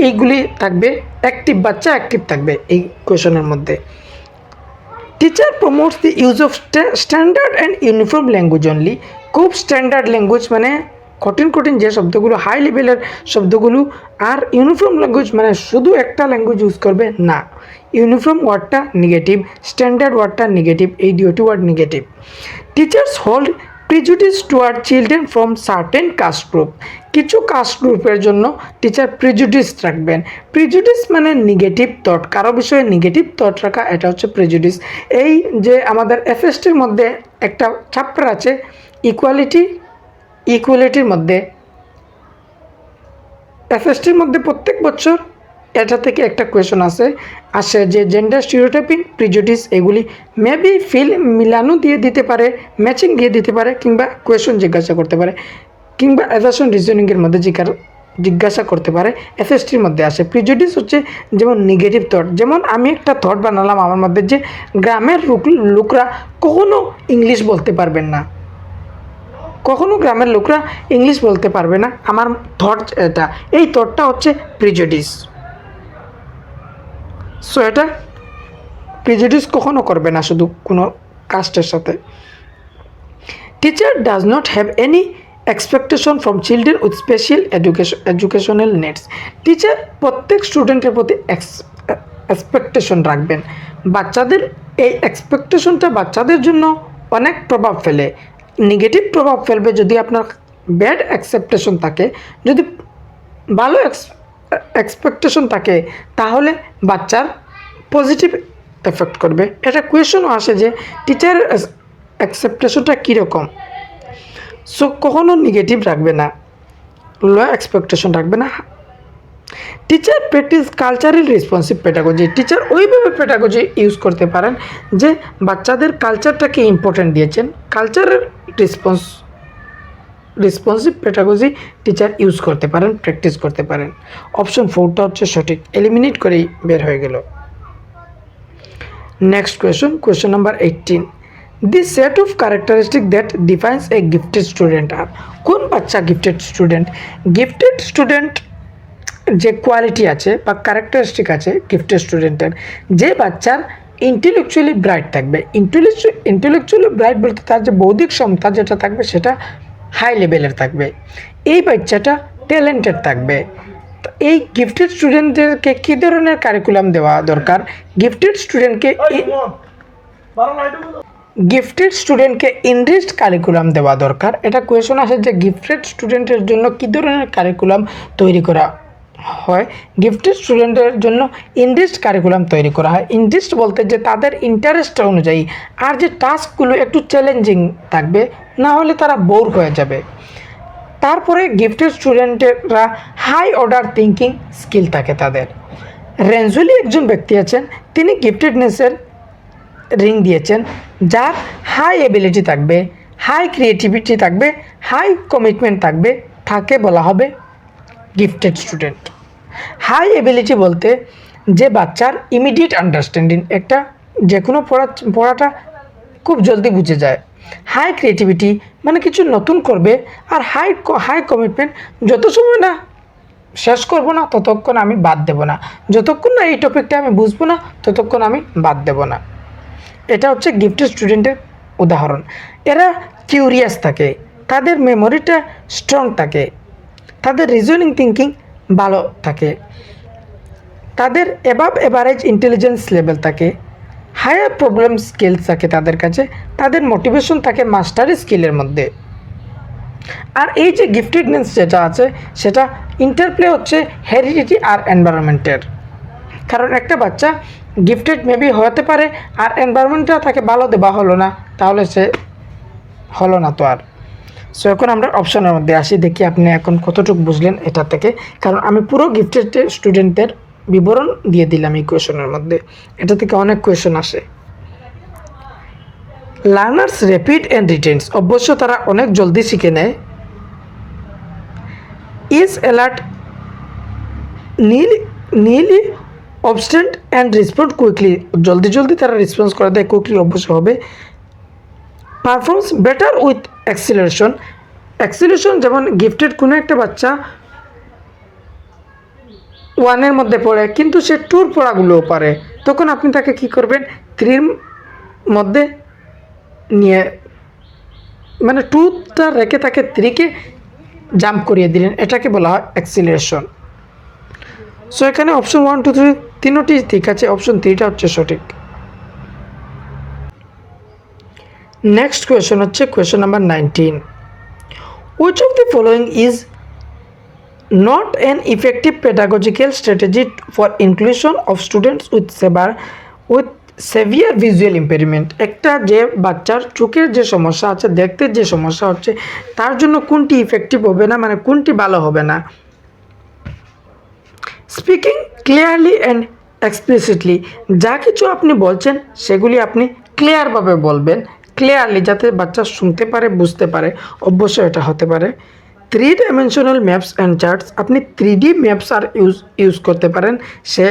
এইগুলি থাকবে। অ্যাক্টিভ, বাচ্চা অ্যাক্টিভ থাকবে এই কোয়েশনের মধ্যে। Teacher promotes the use of standard and uniform language only, খুব standard language মানে কঠিন যে শব্দগুলো, হাই লেভেলের শব্দগুলো, আর ইউনিফর্ম ল্যাঙ্গুয়েজ মানে শুধু একটা ল্যাঙ্গুয়েজ ইউজ করবে না। ইউনিফর্ম ওয়ার্ডটা নেগেটিভ, স্ট্যান্ডার্ড ওয়ার্ডটা নেগেটিভ, এই দুটি word negative. Teachers hold prejudice toward children from certain caste group, কিছু কাস্ট গ্রুপের জন্য টিচার প্রিজুডিস রাখবেন। প্রিজুডিস মানে নেগেটিভ থট, কারো বিষয়ে নেগেটিভ থট রাখা, এটা হচ্ছে প্রিজুডিস। এই যে আমাদের FSTর মধ্যে একটা চ্যাপ্টার আছে ইকুয়ালিটির মধ্যে, FSTর মধ্যে প্রত্যেক বছর এটা থেকে একটা কোয়েশন আসে যে জেন্ডার স্টিরিওটাইপিং, প্রিজুডিস, এগুলি মেবি মিলানো দিয়ে দিতে পারে, ম্যাচিং দিয়ে দিতে পারে, কিংবা কোয়েশন জিজ্ঞাসা করতে পারে, কিংবা অ্যাজারশন রিজনিংয়ের মধ্যে জিজ্ঞাসা করতে পারে, এসএসটির মধ্যে আসে। প্রিজুডিস হচ্ছে যেমন নেগেটিভ থট, যেমন আমি একটা থট বানালাম আমার মধ্যে যে গ্রামের লোকরা কখনো ইংলিশ বলতে পারবেন না, কখনো গ্রামের লোকরা ইংলিশ বলতে পারবে না, আমার থট এটা, এই থটটা হচ্ছে প্রিজুডিস। সো এটা প্রিজুডিস কখনো করবে না শুধু কোনো কাস্টের সাথে। Teacher does not have any expectation from children with special educational needs. Teacher প্রত্যেক স্টুডেন্টের প্রতি এক্সপেকটেশন রাখবেন। বাচ্চাদের এই এক্সপেকটেশনটা বাচ্চাদের জন্য অনেক প্রভাব ফেলে, নেগেটিভ প্রভাব ফেলবে যদি আপনার ব্যাড এক্সপেকটেশন থাকে। যদি ভালো এক্সপেকটেশন থাকে তাহলে বাচ্চার পজিটিভ এফেক্ট করবে। এটা কোয়েশনও আসে যে টিচার এক্সপেকটেশনটা কীরকম। সো কখনো নেগেটিভ রাখবে না, লো এক্সপেকটেশন রাখবে না। Teacher practice cultural responsive pedagogy. Teacher ওইভাবে পেডাগজি ইউজ করতে পারেন যে বাচ্চাদের কালচারটাকে ইম্পর্টেন্ট দিয়েছেন, cultural responsive pedagogy teacher use করতে পারেন, প্র্যাকটিস করতে পারেন। অপশন 4টা হচ্ছে সঠিক, এলিমিনেট করেই বের হয়ে গেল। Next question number 18, the set of characteristic that defines a gifted student are. কোন বাচ্চা গিফটেড স্টুডেন্ট? গিফটেড স্টুডেন্ট যে কোয়ালিটি আছে বা ক্যারেক্টারিস্টিক আছে গিফটেড স্টুডেন্টের, যে বাচ্চার ইন্টেলেকচুয়ালি ব্রাইট থাকবে। ইন্টেলেকচুয়ালি ব্রাইট বলতে তার যে বৌদ্ধিক ক্ষমতা যেটা থাকবে সেটা হাই লেভেলের থাকবে, এই বাচ্চাটা ট্যালেন্টেড থাকবে। এই গিফটেড স্টুডেন্টদেরকে কী ধরনের কারিকুলাম দেওয়া দরকার? গিফটেড স্টুডেন্টকে ইনরিচড কারিকুলাম দেওয়া দরকার। এটা কোয়েশন আসে যে গিফটেড স্টুডেন্টের জন্য কী ধরনের কারিকুলাম তৈরি করা হয়। গিফটেড স্টুডেন্টের জন্য ইনরিচড কারিকুলাম তৈরি করা হয়। ইনরিচড বলতে যে তাদের ইন্টারেস্ট অনুযায়ী, আর যে টাস্কগুলো একটু চ্যালেঞ্জিং থাকবে, না হলে তারা বোর হয়ে যাবে। তারপরে গিফটেড স্টুডেন্টেরা হাই অর্ডার থিঙ্কিং স্কিল থাকে তাদের। রেঞ্জুলি একজন ব্যক্তি আছেন, তিনি গিফটেডনেসের রিং দিয়েছেন, যার হাই এবিলিটি থাকবে, হাই ক্রিয়েটিভিটি থাকবে, হাই কমিটমেন্ট থাকবে, তাকে বলা হবে গিফটেড স্টুডেন্ট। হাই এবিলিটি বলতে যে বাচ্চার ইমিডিয়েট আন্ডারস্ট্যান্ডিং, একটা যে কোনো পড়াটা খুব জলদি বুঝে যায়। হাই ক্রিয়েটিভিটি মানে কিছু নতুন করবে, আর হাই কমিটমেন্ট, যত সময় না শেষ করবো না ততক্ষণ আমি বাদ দেব না, যতক্ষণ না এই টপিকটা আমি বুঝবো না ততক্ষণ আমি বাদ দেব না। এটা হচ্ছে গিফটেড স্টুডেন্টের উদাহরণ। এরা কিউরিয়াস থাকে, তাদের মেমোরিটা স্ট্রং থাকে, তাদের রিজনিং থিঙ্কিং ভালো থাকে, তাদের অ্যাবাভ এভারেজ ইন্টেলিজেন্স লেভেল থাকে, হায়ার প্রবলেম স্কিলস থাকে তাদের কাছে, তাদের মোটিভেশন থাকে মাস্টারি স্কিলের মধ্যে। আর এই যে গিফটেডনেস যেটা আছে সেটা ইন্টারপ্লে হচ্ছে হেরিডিটি আর এনভায়রনমেন্টের। কারণ একটা বাচ্চা গিফটেড মেবি হতে পারে, আর এনভায়রনমেন্টটা তাকে ভালো দেওয়া হলো না, তাহলে সে হলো না তো আর। সো এখন আমরা অপশনের মধ্যে আসি, দেখি আপনি এখন কতটুকু বুঝলেন এটা থেকে। কারণ আমি পুরো গিফটেড স্টুডেন্টদের বিবরণ দিয়ে দিলাম এই কোয়েশনের মধ্যে, এটা থেকে অনেক কোয়েশন আসে। লার্নার্স র্যাপিড অ্যান্ড রিটেন্স, অবশ্য তারা অনেক জলদি শিখে নেয়। ইজ অ্যালার্ট, নিলি অবস্টেন্ট অ্যান্ড রেসপন্ড কুইকলি, জলদি তারা রেসপন্স করে দেয়, কুইকলি অবশ্য হবে। পারফর্মস বেটার উইথ অ্যাক্সিলারেশন, যেমন গিফটেড কোনো একটা বাচ্চা 1-এর মধ্যে পড়ে কিন্তু সে 2-র পড়াগুলোও পারে, তখন আপনি তাকে কি করবেন? 3-র মধ্যে নিয়ে, মানে 2টা রেখে তাকে 3-কে জাম্প করিয়ে দিলেন, এটাকে বলা হয় অ্যাক্সিলারেশন। সো এখানে অপশন 1, 2, 3 তিনটি ঠিক আছে, অপশন 3টা হচ্ছে সঠিক। নেক্সট কোয়েশন হচ্ছে question number 19, which of the following is not an effective pedagogical strategy for inclusion of students with severe visual impairment. একটা যে বাচ্চার চোখের যে সমস্যা আছে, দেখতে যে সমস্যা হচ্ছে, তার জন্য কোনটি ইফেক্টিভ হবে না, মানে কোনটি ভালো হবে না? স্পিকিং ক্লিয়ারলি অ্যান্ড এক্সপ্লিসিটলি, যা কিছু আপনি বলছেন সেগুলি আপনি ক্লিয়ারভাবে বলবেন, ক্লিয়ারলি, যাতে বাচ্চা শুনতে পারে, বুঝতে পারে, অবশ্যই এটা হতে পারে। 3 ডাইমেনশনাল ম্যাপস অ্যান্ড চার্টস, আপনি 3D ম্যাপস আর ইউজ করতে পারেন, সে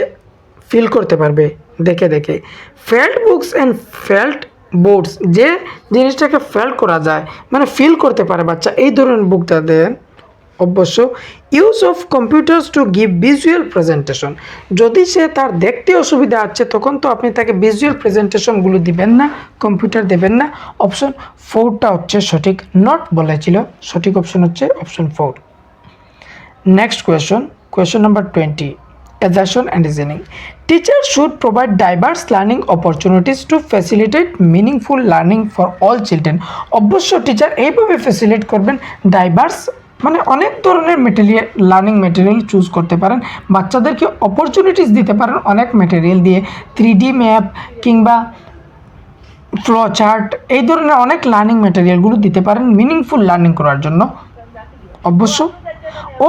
ফিল করতে পারবে দেখে দেখে। Felt books and felt boards, যে জিনিসটাকে ফেল্ট করা যায় মানে ফিল করতে পারে বাচ্চা, এই ধরনের বুকটা দেন অবশ্য। Use of computers to give visual presentation, যদি সে তার দেখতে অসুবিধা আছে তখন তো আপনি তাকে ভিজুয়াল প্রেজেন্টেশনগুলো দিবেন না, কম্পিউটার দেবেন না। অপশন 4টা হচ্ছে সঠিক, নট বলেছিল, সঠিক অপশন হচ্ছে option 4। Next question number 20, assertion and reasoning. Teachers should provide diverse learning opportunities to facilitate meaningful learning for all children. অবশ্য টিচার এইভাবে ফ্যাসিলিটেট করবেন, ডাইভার্স মানে অনেক ধরনের লার্নিং ম্যাটেরিয়াল চুজ করতে পারেন, বাচ্চাদেরকে অপরচুনিটিস দিতে পারেন অনেক ম্যাটেরিয়াল দিয়ে, 3D ম্যাপ কিংবা ফ্লো চার্ট, এই ধরনের অনেক লার্নিং ম্যাটেরিয়ালগুলো দিতে পারেন মিনিংফুল লার্নিং করার জন্য। অবশ্য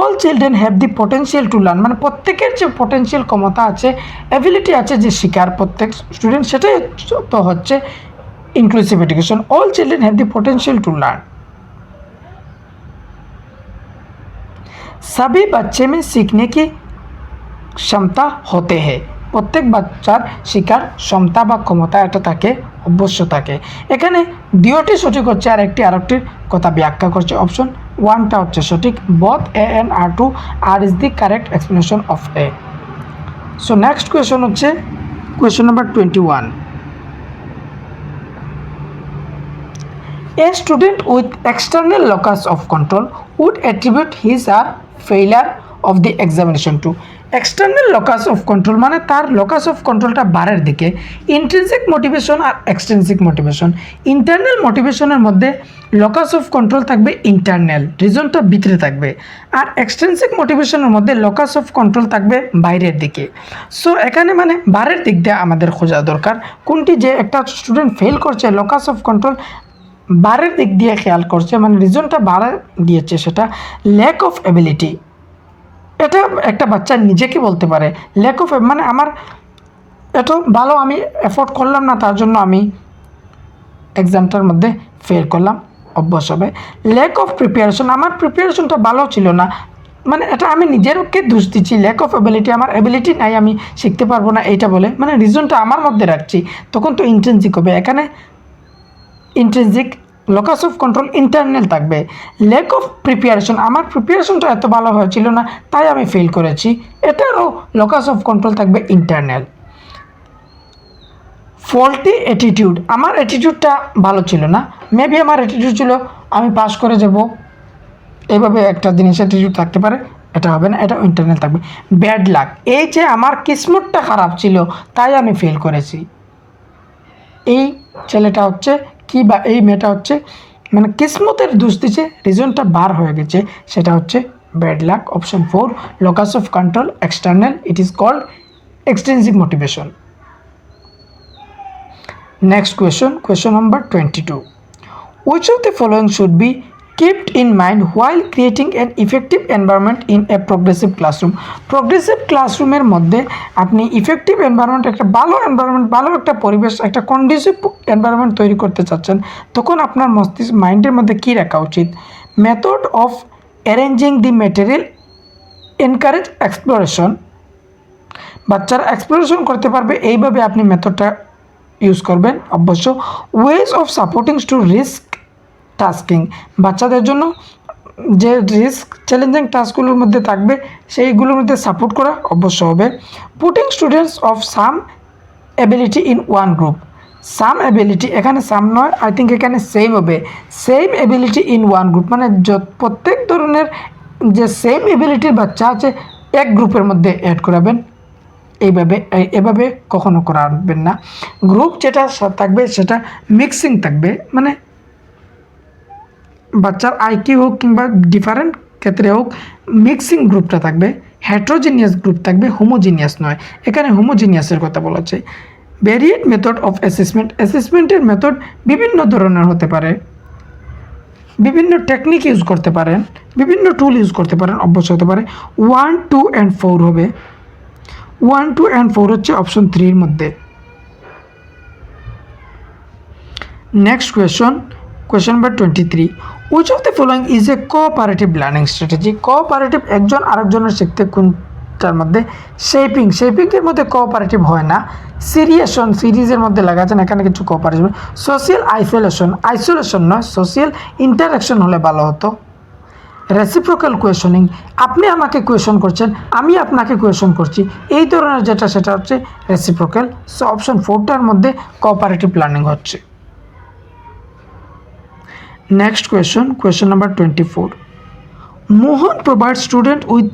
all children have the potential to learn, মানে প্রত্যেকের যে পটেন্সিয়াল ক্ষমতা আছে, অ্যাবিলিটি আছে যে শেখার প্রত্যেক স্টুডেন্ট, সেটাই তো হচ্ছে inclusive education. All children have the potential to learn. सभी बच्चे में सीखने की क्षमता होते हैं, প্রত্যেক বাচ্চার শেখার ক্ষমতা বা ক্ষমতা এটা থাকে, অবশ্য থাকে। এখানে দুটি সঠিক হচ্ছে, আরেকটির কথা ব্যাখ্যা করছে। অপশন 1টা হচ্ছে সঠিক, both A and R2 R is the correct explanation of A. So next question হচ্ছে question number 21. A student with external locus of control would attribute his or failure of the examination to. External locus of control মানে তার locus of কন্ট্রোলটা বারের দিকে। Intrinsic motivation আর extrinsic motivation, internal মোটিভেশনের মধ্যে locus of control থাকবে internal, রিজনটা ভিতরে থাকবে, আর এক্সট্রিনসিক মোটিভেশনের মধ্যে লকাস অফ কন্ট্রোল থাকবে বাইরের দিকে। সো এখানে মানে বারের দিক দিয়ে আমাদের খোঁজা দরকার কোনটি, যে একটা স্টুডেন্ট ফেল করছে লকাস অফ কন্ট্রোল বারের দিক দিয়ে খেয়াল করছে, মানে রিজনটা বাড়া দিয়েছে, সেটা ল্যাক অফ অ্যাবিলিটি। এটা একটা বাচ্চা নিজেকে বলতে পারে ল্যাক অফ, মানে আমার এত ভালো আমি এফোর্ট করলাম না, তার জন্য আমি এক্সামটার মধ্যে ফেল করলাম, অবশ্যই। ল্যাক অফ প্রিপারেশন, আমার প্রিপারেশনটা ভালো ছিল না, মানে এটা আমি নিজেরকে দোষ দিচ্ছি। ল্যাক অফ অ্যাবিলিটি, আমার অ্যাবিলিটি নাই, আমি শিখতে পারবো না এইটা বলে, মানে রিজনটা আমার মধ্যে রাখছি, তখন তো ইন্ট্রিনসিক হবে। এখানে ইন্ট্রিনসিক, লকাস অফ কন্ট্রোল ইন্টারনাল থাকবে। ল্যাক অফ প্রিপারেশন, আমার প্রিপারেশনটা এত ভালো হয়েছিল না তাই আমি ফেল করেছি, এটারও লকাস অফ কন্ট্রোল থাকবে ইন্টারনাল। ফল্টি অ্যাটিটিউড, আমার অ্যাটিটিউডটা ভালো ছিল না, মেবি আমার অ্যাটিটিউড ছিল আমি পাস করে যাব, এইভাবে একটা জিনিস অ্যাটিটিউড থাকতে পারে, এটা হবে না, এটা ইন্টারনাল থাকবে। ব্যাড লাক, এই যে আমার কিসমতটা খারাপ ছিল তাই আমি ফেল করেছি, এই ছেলেটা হচ্ছে কি বা এই মেয়েটা হচ্ছে মানে কিসমতের দোষ দিচ্ছে, রিজনটা বার হয়ে গেছে, সেটা হচ্ছে bad luck. Option 4 locus of control external, it is called extrinsic motivation. Next question number 22. Which of the following should be kept in mind while creating an effective environment in a progressive classroom? Progressive ক্লাসরুমের মধ্যে আপনি effective environment, একটা ভালো environment, ভালো একটা পরিবেশ, একটা conducive environment তৈরি করতে চাচ্ছেন, তখন আপনার মাইন্ডের মধ্যে কী রাখা উচিত? Method of arranging the material encourage exploration, বাচ্চারা এক্সপ্লোরেশন করতে পারবে, এইভাবে আপনি মেথডটা ইউজ করবেন। অবশ্য ways of supporting two risk tasking, বাচ্চাদের জন্য যে রিস্ক চ্যালেঞ্জিং টাস্কগুলোর মধ্যে থাকবে সেইগুলোর মধ্যে সাপোর্ট করা অবশ্য হবে। Putting students of some ability in one group, some ability, এখানে সাম নয়, আই থিঙ্ক এখানে সেম হবে, same ability in one group, মানে প্রত্যেক ধরনের যে সেম অ্যাবিলিটির বাচ্চা আছে এক গ্রুপের মধ্যে অ্যাড করাবেন, এভাবে কখনো করাবেন না। গ্রুপ যেটা থাকবে সেটা মিক্সিং থাকবে, মানে বাচ্চার আইকিউ হোক কিংবা ডিফারেন্ট ক্ষেত্রে হোক, মিক্সিং গ্রুপটা থাকবে, হেট্রোজিনিয়াস গ্রুপ থাকবে, হোমোজিনিয়াস নয়, এখানে হোমোজিনিয়াসের কথা বলা আছে। ভেরিয়েড মেথড অফ অ্যাসেসমেন্টের মেথড বিভিন্ন ধরনের হতে পারে, বিভিন্ন টেকনিক ইউজ করতে পারেন, বিভিন্ন টুল ইউজ করতে পারেন, অবশ্যই হতে পারে। 1, 2 and 4 হবে, 1, 2 and 4 হচ্ছে অপশন 3 মধ্যে। Next question number 23. Which of the following is a cooperative learning strategy? Cooperative একজন আরেকজনের শিখতে কোনটার মধ্যে? শেপিংয়ের মধ্যে কোঅপারেটিভ হয় না। সিরিজের মধ্যে লাগা আছে না, এখানে কিছু কোঅপারেটিভ। সোশিয়াল আইসোলেশন নয়, সোশিয়াল ইন্টারাকশন হলে ভালো হতো। রেসিপ্রোকাল কোয়েশনিং, আপনি আমাকে কোয়েশন করছেন, আমি আপনাকে কোয়েশন করছি, এই ধরনের যেটা সেটা হচ্ছে রেসিপ্রোকাল। সো অপশন 4টার মধ্যে কোঅপারেটিভ লার্নিং হচ্ছে। Next question number 24. Mohan provides student with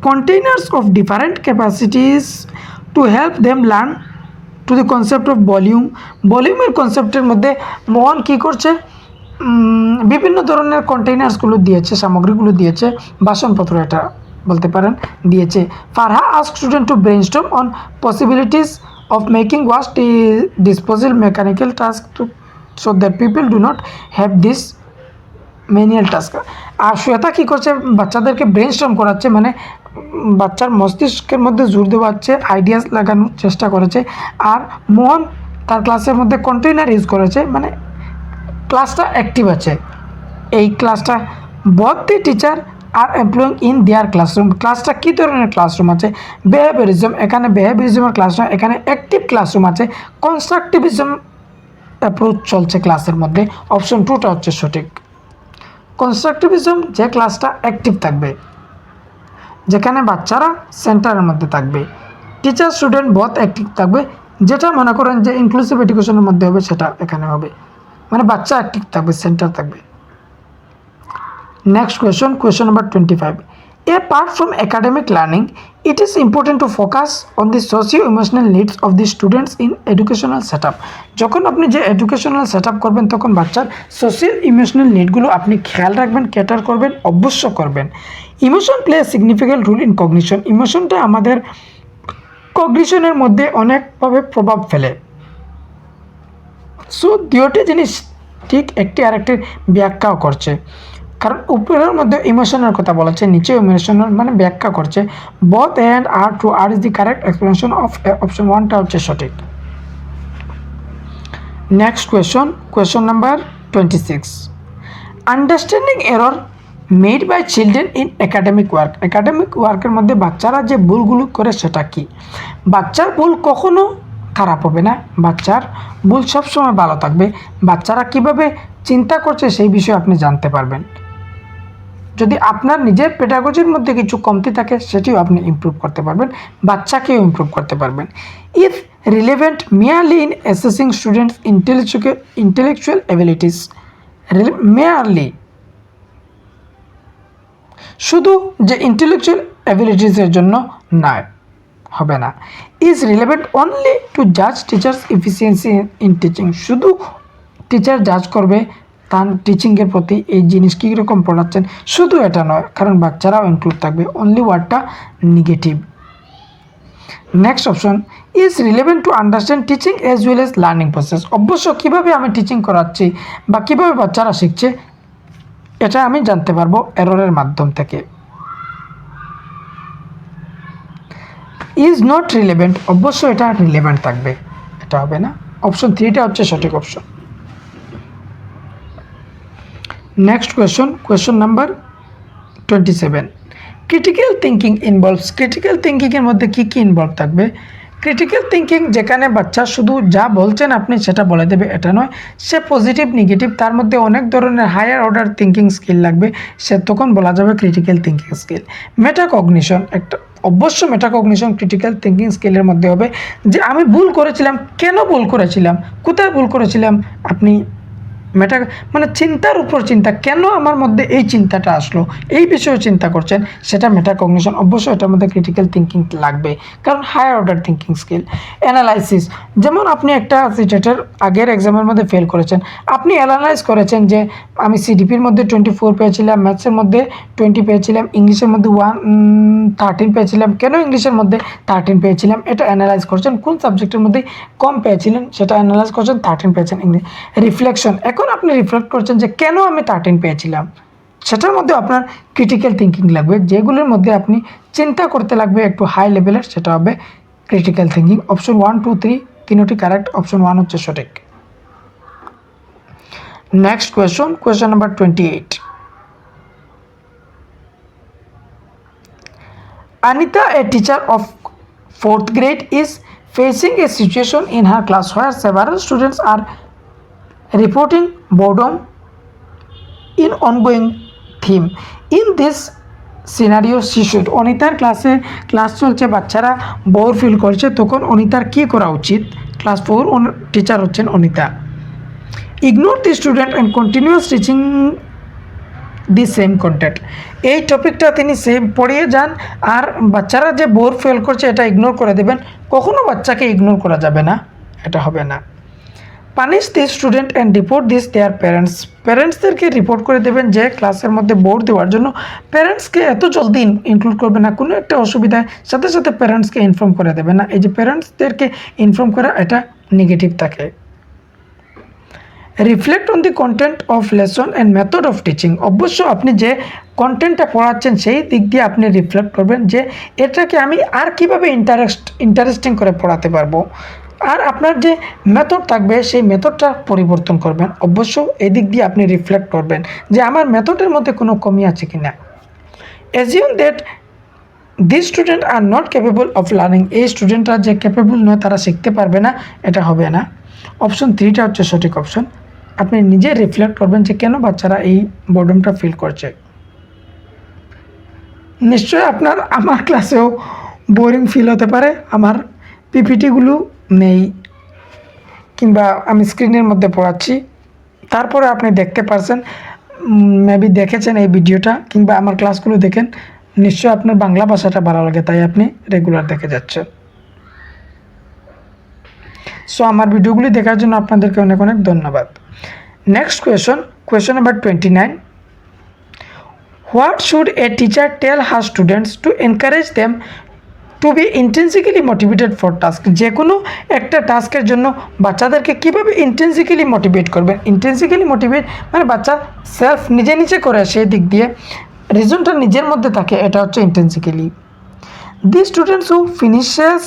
containers of different capacities to help them learn to the concept of volume. ভলিউমের কনসেপ্টের মধ্যে মোহন কি করছে? বিভিন্ন ধরনের কন্টেইনার্সগুলো দিয়েছে, সামগ্রীগুলো দিয়েছে, বাসনপত্র এটা বলতে পারেন দিয়েছে। Farha ask student to brainstorm on possibilities of making wash disposal mechanical task to so that people do not have this manual task. আর শ্বেতা কী করছে? বাচ্চাদেরকে ব্রেইনস্টর্ম করাচ্ছে, মানে বাচ্চার মস্তিষ্কের মধ্যে জোর দেওয়াচ্ছে, আইডিয়াস লাগানোর চেষ্টা করেছে। আর মোহন তার ক্লাসের মধ্যে কন্টেইনার ইউজ করেছে, মানে ক্লাসটা অ্যাক্টিভ আছে। এই ক্লাসটা both the teacher are employing in their classroom. ক্লাসটা কী ধরনের ক্লাসরুম আছে? বিহেভিয়ারিজম, এখানে বিহেভিয়ারিজমের ক্লাসরুম, এখানে অ্যাক্টিভ ক্লাসরুম আছে। কনস্ট্রাকটিভিজম অ্যাপ্রোচ চলছে ক্লাসের মধ্যে। অপশন 2টা হচ্ছে সঠিক। কনস্ট্রাকটিভিজম যে ক্লাসটা অ্যাক্টিভ থাকবে, যেখানে বাচ্চারা সেন্টারের মধ্যে থাকবে, টিচার স্টুডেন্ট বোথ অ্যাক্টিভ থাকবে, যেটা মনে করেন যে ইনক্লুসিভ এডুকেশনের মধ্যে হবে সেটা এখানে হবে, মানে বাচ্চা অ্যাক্টিভ থাকবে, সেন্টার থাকবে। Next question number 25. Apart from academic learning, it is important to focus on the socio-emotional needs of the students in educational setup. যখন আপনি যে এডুকেশনাল সেট আপ করবেন তখন বাচ্চার সোশিয়াল ইমোশনাল নিডগুলো আপনি খেয়াল রাখবেন, ক্যাটার করবেন, অবশ্য করবেন। Emotion play a significant role in cognition. ইমোশনটা আমাদের কগনিশনের মধ্যে অনেকভাবে প্রভাব ফেলে। সো দুটি জিনিস ঠিক একটি আরেকটির ব্যাখ্যাও করছে, কারণ উপরের মধ্যে ইমোশনের কথা বলেছে, নিচে ইমোশনের মানে ব্যাখ্যা করছে। Both and R true, R is the correct explanation of option 1টা হচ্ছে সঠিক। Next question number 26. Understanding error made by children in academic work. Academic ওয়ার্কের মধ্যে বাচ্চারা যে ভুলগুলো করে সেটা কি? বাচ্চার ভুল কখনো খারাপ হবে না, বাচ্চার ভুল সবসময় ভালো থাকবে। বাচ্চারা কিভাবে চিন্তা করছে সেই বিষয়ে আপনি জানতে পারবেন। যদি আপনার নিজের পেডাগজির মধ্যে কিছু কমতি থাকে সেটিও আপনি ইমপ্রুভ করতে পারবেন, বাচ্চাকেও ইমপ্রুভ করতে পারবেন। If relevant merely in assessing students intellectual abilities, merely শুধু যে ইন্টেলেকচুয়াল অ্যাবিলিটিসের জন্য নয়, হবে না। ইজ রিলেভেন্ট অনলি টু জাজ টিচার্স এফিসিয়েন্সি ইন টিচিং, শুধু টিচার জাজ করবে তার টিচিংয়ের প্রতি এই জিনিস কীরকম পড়াচ্ছেন, শুধু এটা নয়, কারণ বাচ্চারাও ইনক্লুড থাকবে। অনলি ওয়ার্ডটা negative. Next option, is relevant to understand teaching as well as learning process. অবশ্য কীভাবে আমি টিচিং করাচ্ছি বা কীভাবে বাচ্চারা শিখছে এটা আমি জানতে পারবো এররের মাধ্যম থেকে। ইজ নট রিলেভেন্ট, অবশ্য এটা রিলেভেন্ট থাকবে, এটা হবে না। অপশন 3টা হচ্ছে সঠিক option. Next question number 27. Critical thinking involves. Critical থিঙ্কিংয়ের মধ্যে কী কী ইনভলভ থাকবে? ক্রিটিক্যাল থিঙ্কিং যেখানে বাচ্চা শুধু যা বলছেন আপনি সেটা বলে দেবে এটা নয়, সে পজিটিভ নেগেটিভ তার মধ্যে অনেক ধরনের হায়ার অর্ডার থিঙ্কিং স্কিল লাগবে, সে তখন বলা যাবে ক্রিটিক্যাল থিঙ্কিং স্কিল। মেটাকগনিশন, একটা অবশ্য মেটাকগনিশন ক্রিটিক্যাল থিঙ্কিং স্কিলের মধ্যে হবে, যে আমি ভুল করেছিলাম, কেন ভুল করেছিলাম, কোথায় ভুল করেছিলাম, আপনি মানে চিন্তার উপর চিন্তা, কেন আমার মধ্যে এই চিন্তাটা আসলো, এই বিষয়ে চিন্তা করছেন, সেটা মেটাকগনিশন। অবশ্যই এটার মধ্যে ক্রিটিক্যাল থিঙ্কিং লাগবে, কারণ higher order thinking skill. Analysis, যেমন আপনি একটা সিটেটের আগের এক্সামের মধ্যে ফেল করেছেন, আপনি অ্যানালাইজ করেছেন যে আমি সিডিপির মধ্যে 24 পেয়েছিলাম, ম্যাথসের মধ্যে 20 পেয়েছিলাম, ইংলিশের মধ্যে 13 পেয়েছিলাম, কেন ইংলিশের মধ্যে 13 পেয়েছিলাম, এটা অ্যানালাইজ করছেন। কোন সাবজেক্টের মধ্যে কম পেয়েছিলেন সেটা অ্যানালাইজ করছেন, 13 পেয়েছেন ইংলিশ। রিফ্লেকশন, এখন আপনি রিফ্লেক্ট করছেন যে কেন আমি 13 পেয়েছিলাম, সেটার মধ্যে আপনার ক্রিটিক্যাল থিঙ্কিং লাগবে, যেগুলোর মধ্যে আপনি চিন্তা করতে লাগবে একটু হাই লেভেলের, সেটা হবে ক্রিটিক্যাল থিঙ্কিং। অপশন 1, 2, 3 তিনটি কারেক্ট, অপশন 1 হচ্ছে সঠিক। Next question number 28. Anita, a teacher of 4th grade, is facing a situation in her class where several students are reporting boredom in ongoing theme. In this scenario she should, অনিতার class চলছে, বাচ্চারা bore feel করছে, তখন অনিতার কী করা উচিত? Class 4 teacher হচ্ছেন Anita. Ignore the student and continuous teaching the same content. এই টপিকটা তিনি সেম পড়িয়ে যান, আর বাচ্চারা যে বোর ফিল করছে এটা ইগনোর করে দেবেন। কখনো বাচ্চাকে ইগনোর করা যাবে না, এটা হবে না। Punish the student and report this their প্যারেন্টসদেরকে রিপোর্ট করে দেবেন যে ক্লাসের মধ্যে বোর্ড দেওয়ার জন্য প্যারেন্টসকে এত জলদি ইনক্লুড করবে না। কোনো একটা অসুবিধায় সাথে সাথে প্যারেন্টসকে ইনফর্ম করে দেবে না। এই যে প্যারেন্টসদেরকে ইনফর্ম করা, এটা নেগেটিভ থাকে। Reflect on the content of lesson and method of teaching. অবশ্য আপনি যে কন্টেন্টটা পড়াচ্ছেন সেই দিক দিয়ে আপনি রিফ্লেক্ট করবেন যে এটাকে আমি আর কীভাবে ইন্টারেস্টিং করে পড়াতে পারবো, আর আপনার যে মেথড থাকবে সেই মেথডটা পরিবর্তন করবেন। অবশ্য এদিক দিয়ে আপনি রিফ্লেক্ট করবেন যে আমার মেথডের মধ্যে কোনো কমি আছে কি না। Assume that this student are not capable of learning. এই স্টুডেন্টরা যে ক্যাপেবল নয়, তারা শিখতে পারবে না, এটা হবে না। অপশন 3টা হচ্ছে সঠিক অপশন। আপনি নিজে রিফ্লেক্ট করবেন যে কেন বাচ্চারা এই বোর্ডমটা ফিল করছে। নিশ্চয়ই আমার ক্লাসেও বোরিং ফিল হতে পারে, আমার পিপিটিগুলো নেই কিংবা আমি স্ক্রিনের মধ্যে পড়াচ্ছি, তারপরে আপনি দেখতে পারছেন, মেবি দেখেছেন এই ভিডিওটা কিংবা আমার ক্লাসগুলো দেখেন, নিশ্চয়ই আপনার বাংলা ভাষাটা ভালো লাগে, তাই আপনি রেগুলার দেখে যাচ্ছেন। সো আমার ভিডিওগুলি দেখার জন্য আপনাদেরকে অনেক অনেক ধন্যবাদ। Next question number 29। What should a teacher tell her students to encourage them to be intrinsically motivated for task. যে কোনো একটা টাস্কের জন্য বাচ্চাদেরকে কীভাবে ইন্টেন্সিক্যালি মোটিভেট করবেন। ইন্টেন্সিক্যালি মোটিভেট মানে বাচ্চা সেলফ নিজে করে, সেই দিক দিয়ে রিজনটা নিজের মধ্যে থাকে, এটা হচ্ছে intrinsically. The students who finishes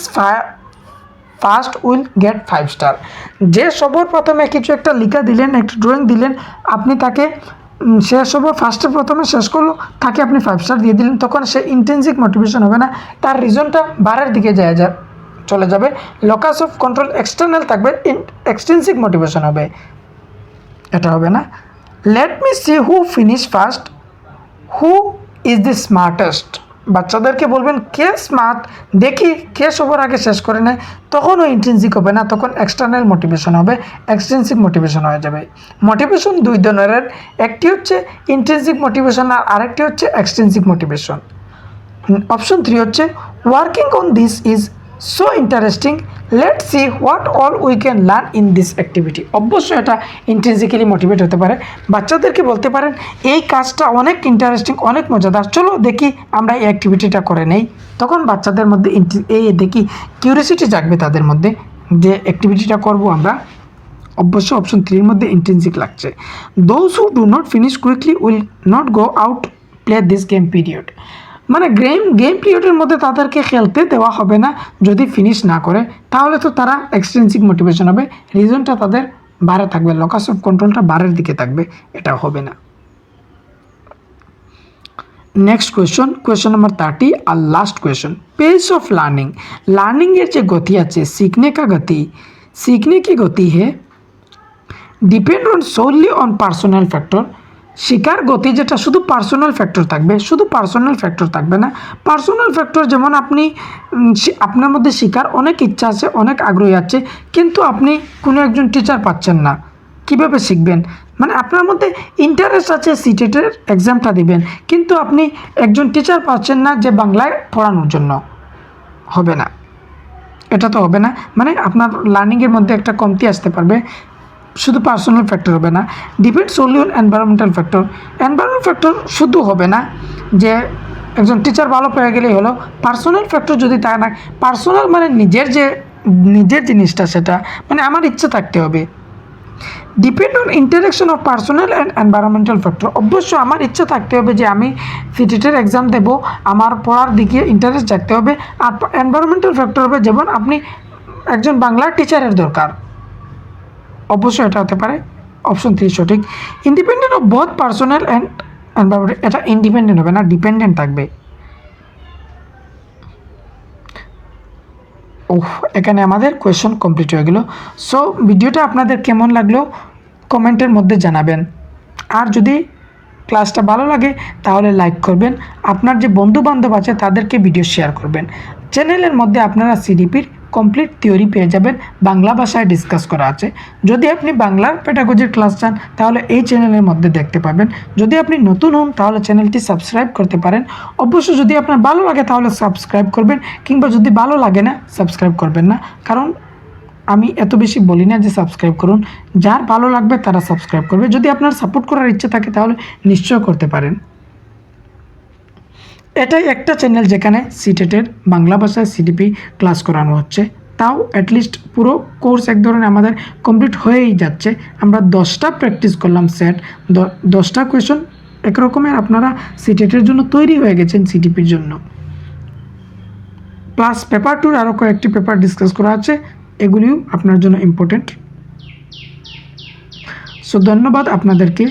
first will get 5 star. যে সবার প্রথমে কিছু একটা লিখা দিলেন, একটা ড্রয়িং দিলেন, আপনি তাকে প্রথমে শেষ করলো, তাকে আপনি 5 স্টার দিয়ে দিলেন, তখন সে ইন্টেন্সিক মোটিভেশন হবে না, তার রিজনটা বারের দিকে চলে যাবে। লকাস অফ কন্ট্রোল এক্সটার্নাল থাকবে, এক্সটেন্সিক মোটিভেশন হবে, এটা হবে না। Let me see who finish first, who is the smartest. বাচ্চাদেরকে বলবেন কে স্মার্ট, দেখি কে সবার আগে শেষ করে নেয়, তখনও ইন্টেন্সিক হবে না, তখন এক্সটার্নাল মোটিভেশন হবে, এক্সটেন্সিক মোটিভেশন হয়ে যাবে। মোটিভেশন 2 ধরনের, একটি হচ্ছে ইন্টেন্সিক মোটিভেশন আর আরেকটি হচ্ছে এক্সটেন্সিক মোটিভেশন। অপশন 3 হচ্ছে working on this is so interesting, let's see what all we can learn in this activity. অবশ্যই এটা ইন্টেন্সিক্যালি মোটিভেট হতে পারে। বাচ্চাদেরকে বলতে পারেন এই কাজটা অনেক ইন্টারেস্টিং, অনেক মজাদার, চলো দেখি আমরা এই অ্যাক্টিভিটিটা করে নেই। তখন বাচ্চাদের মধ্যে দেখি কিউরিয়াসিটি জাগবে তাদের মধ্যে যে অ্যাক্টিভিটিটা করব আমরা। অবশ্য অপশন 3 মধ্যে ইন্টেন্সিক লাগছে। Those who do not finish quickly will not go out play this game period. মানে গেম পিরিয়ডের মধ্যে তাদেরকে খেলতে দেওয়া হবে না, যদি ফিনিশ না করে, তাহলে তো তারা এক্সটেন্সিক মোটিভেশন হবে, রিজনটা তাদের বারে থাকবে, লকাস অফ কন্ট্রোলটা বারের দিকে থাকবে, এটা হবে না। नेक्स्ट क्वेश्चन नंबर 30 और last question. Pace of learning जो गति आछे, सीखने की गति है depend on solely on personal factor. शिकार गति जेटा शुधु पार्सोनल फैक्टर थाकबे, शुधु पार्सोनल फैक्टर थाकबे ना। पार्सोनल फैक्टर जेमन आपनी आपनार मध्य शिकार अनेक इच्छा आछे, अनेक आग्रही आछे, किन्तु आपनी कोनो एकजन टीचार पाচ্ছেন না, কীভাবে শিখবেন? মানে আপনার মধ্যে ইন্টারেস্ট আছে সিটেটের এক্সামটা দিবেন, কিন্তু আপনি একজন টিচার পাচ্ছেন না যে বাংলায় পড়ানোর জন্য, হবে না, এটা তো হবে না। মানে আপনার লার্নিংয়ের মধ্যে একটা কমতি আসতে পারবে, শুধু পার্সোনাল ফ্যাক্টর হবে না। Depend Solly on environmental factor শুধু হবে না যে একজন টিচার ভালো পেয়ে গেলেই হলো। পার্সোনাল ফ্যাক্টর যদি তা না, পার্সোনাল মানে নিজের জিনিসটা, সেটা মানে আমার ইচ্ছা থাকতে হবে। Depend on interaction of personal and environmental factor. অবশ্য আমার ইচ্ছা থাকতে হবে যে আমি সিটেটের এক্সাম দেবো, আমার পড়ার দিকে ইন্টারেস্ট থাকতে হবে। আর এনভায়রনমেন্টাল ফ্যাক্টর হবে যেমন আপনি একজন বাংলার টিচারের দরকার, অবশ্যই এটা হতে পারে। অপশন 3 সঠিক। Independent of both personal and environment, এটা ইন্ডিপেন্ডেন্ট হবে না, ডিপেন্ডেন্ট থাকবে। এখানে আমাদের কোয়েশন কমপ্লিট হয়ে গেল। সো ভিডিওটা আপনাদের কেমন লাগলো কমেন্টের মধ্যে জানাবেন। আর যদি ক্লাসটা ভালো লাগে তাহলে লাইক করবেন, আপনার যে বন্ধুবান্ধব আছে তাদেরকে ভিডিও শেয়ার করবেন। চ্যানেলের মধ্যে আপনারা সিডিপির কমপ্লিট থিওরি পেয়ে যাবেন, বাংলা ভাষায় ডিসকাস করা আছে। যদি আপনি বাংলার পেডাগজির ক্লাস চান তাহলে এই চ্যানেলের মধ্যে দেখতে পাবেন। যদি আপনি নতুন হন তাহলে চ্যানেলটি সাবস্ক্রাইব করতে পারেন। অবশ্য যদি আপনার ভালো লাগে তাহলে সাবস্ক্রাইব করবেন, কিংবা যদি ভালো লাগে না সাবস্ক্রাইব করবেন না, কারণ আমি এত বেশি বলি না যে সাবস্ক্রাইব করুন। যার ভালো লাগবে তারা সাবস্ক্রাইব করবে। যদি আপনার সাপোর্ট করার ইচ্ছে থাকে তাহলে নিশ্চয় করতে পারেন। এটাই একটা চ্যানেল যেখানে সিটেটের বাংলা ভাষায় সিডিপি ক্লাস করানো হচ্ছে, তাও অ্যাটলিস্ট পুরো কোর্স এক ধরনের আমাদের কমপ্লিট হয়েই যাচ্ছে। আমরা 10টা প্র্যাকটিস করলাম সেট, 10টা কোয়েশন একরকমের আপনারা সিটেটের জন্য তৈরি হয়ে গেছেন সিডিপির জন্য। প্লাস পেপার 2 আরও কয়েকটি পেপার ডিসকাস করা আছে, এগুলিও আপনার জন্য ইম্পর্টেন্ট। সো ধন্যবাদ আপনাদেরকে।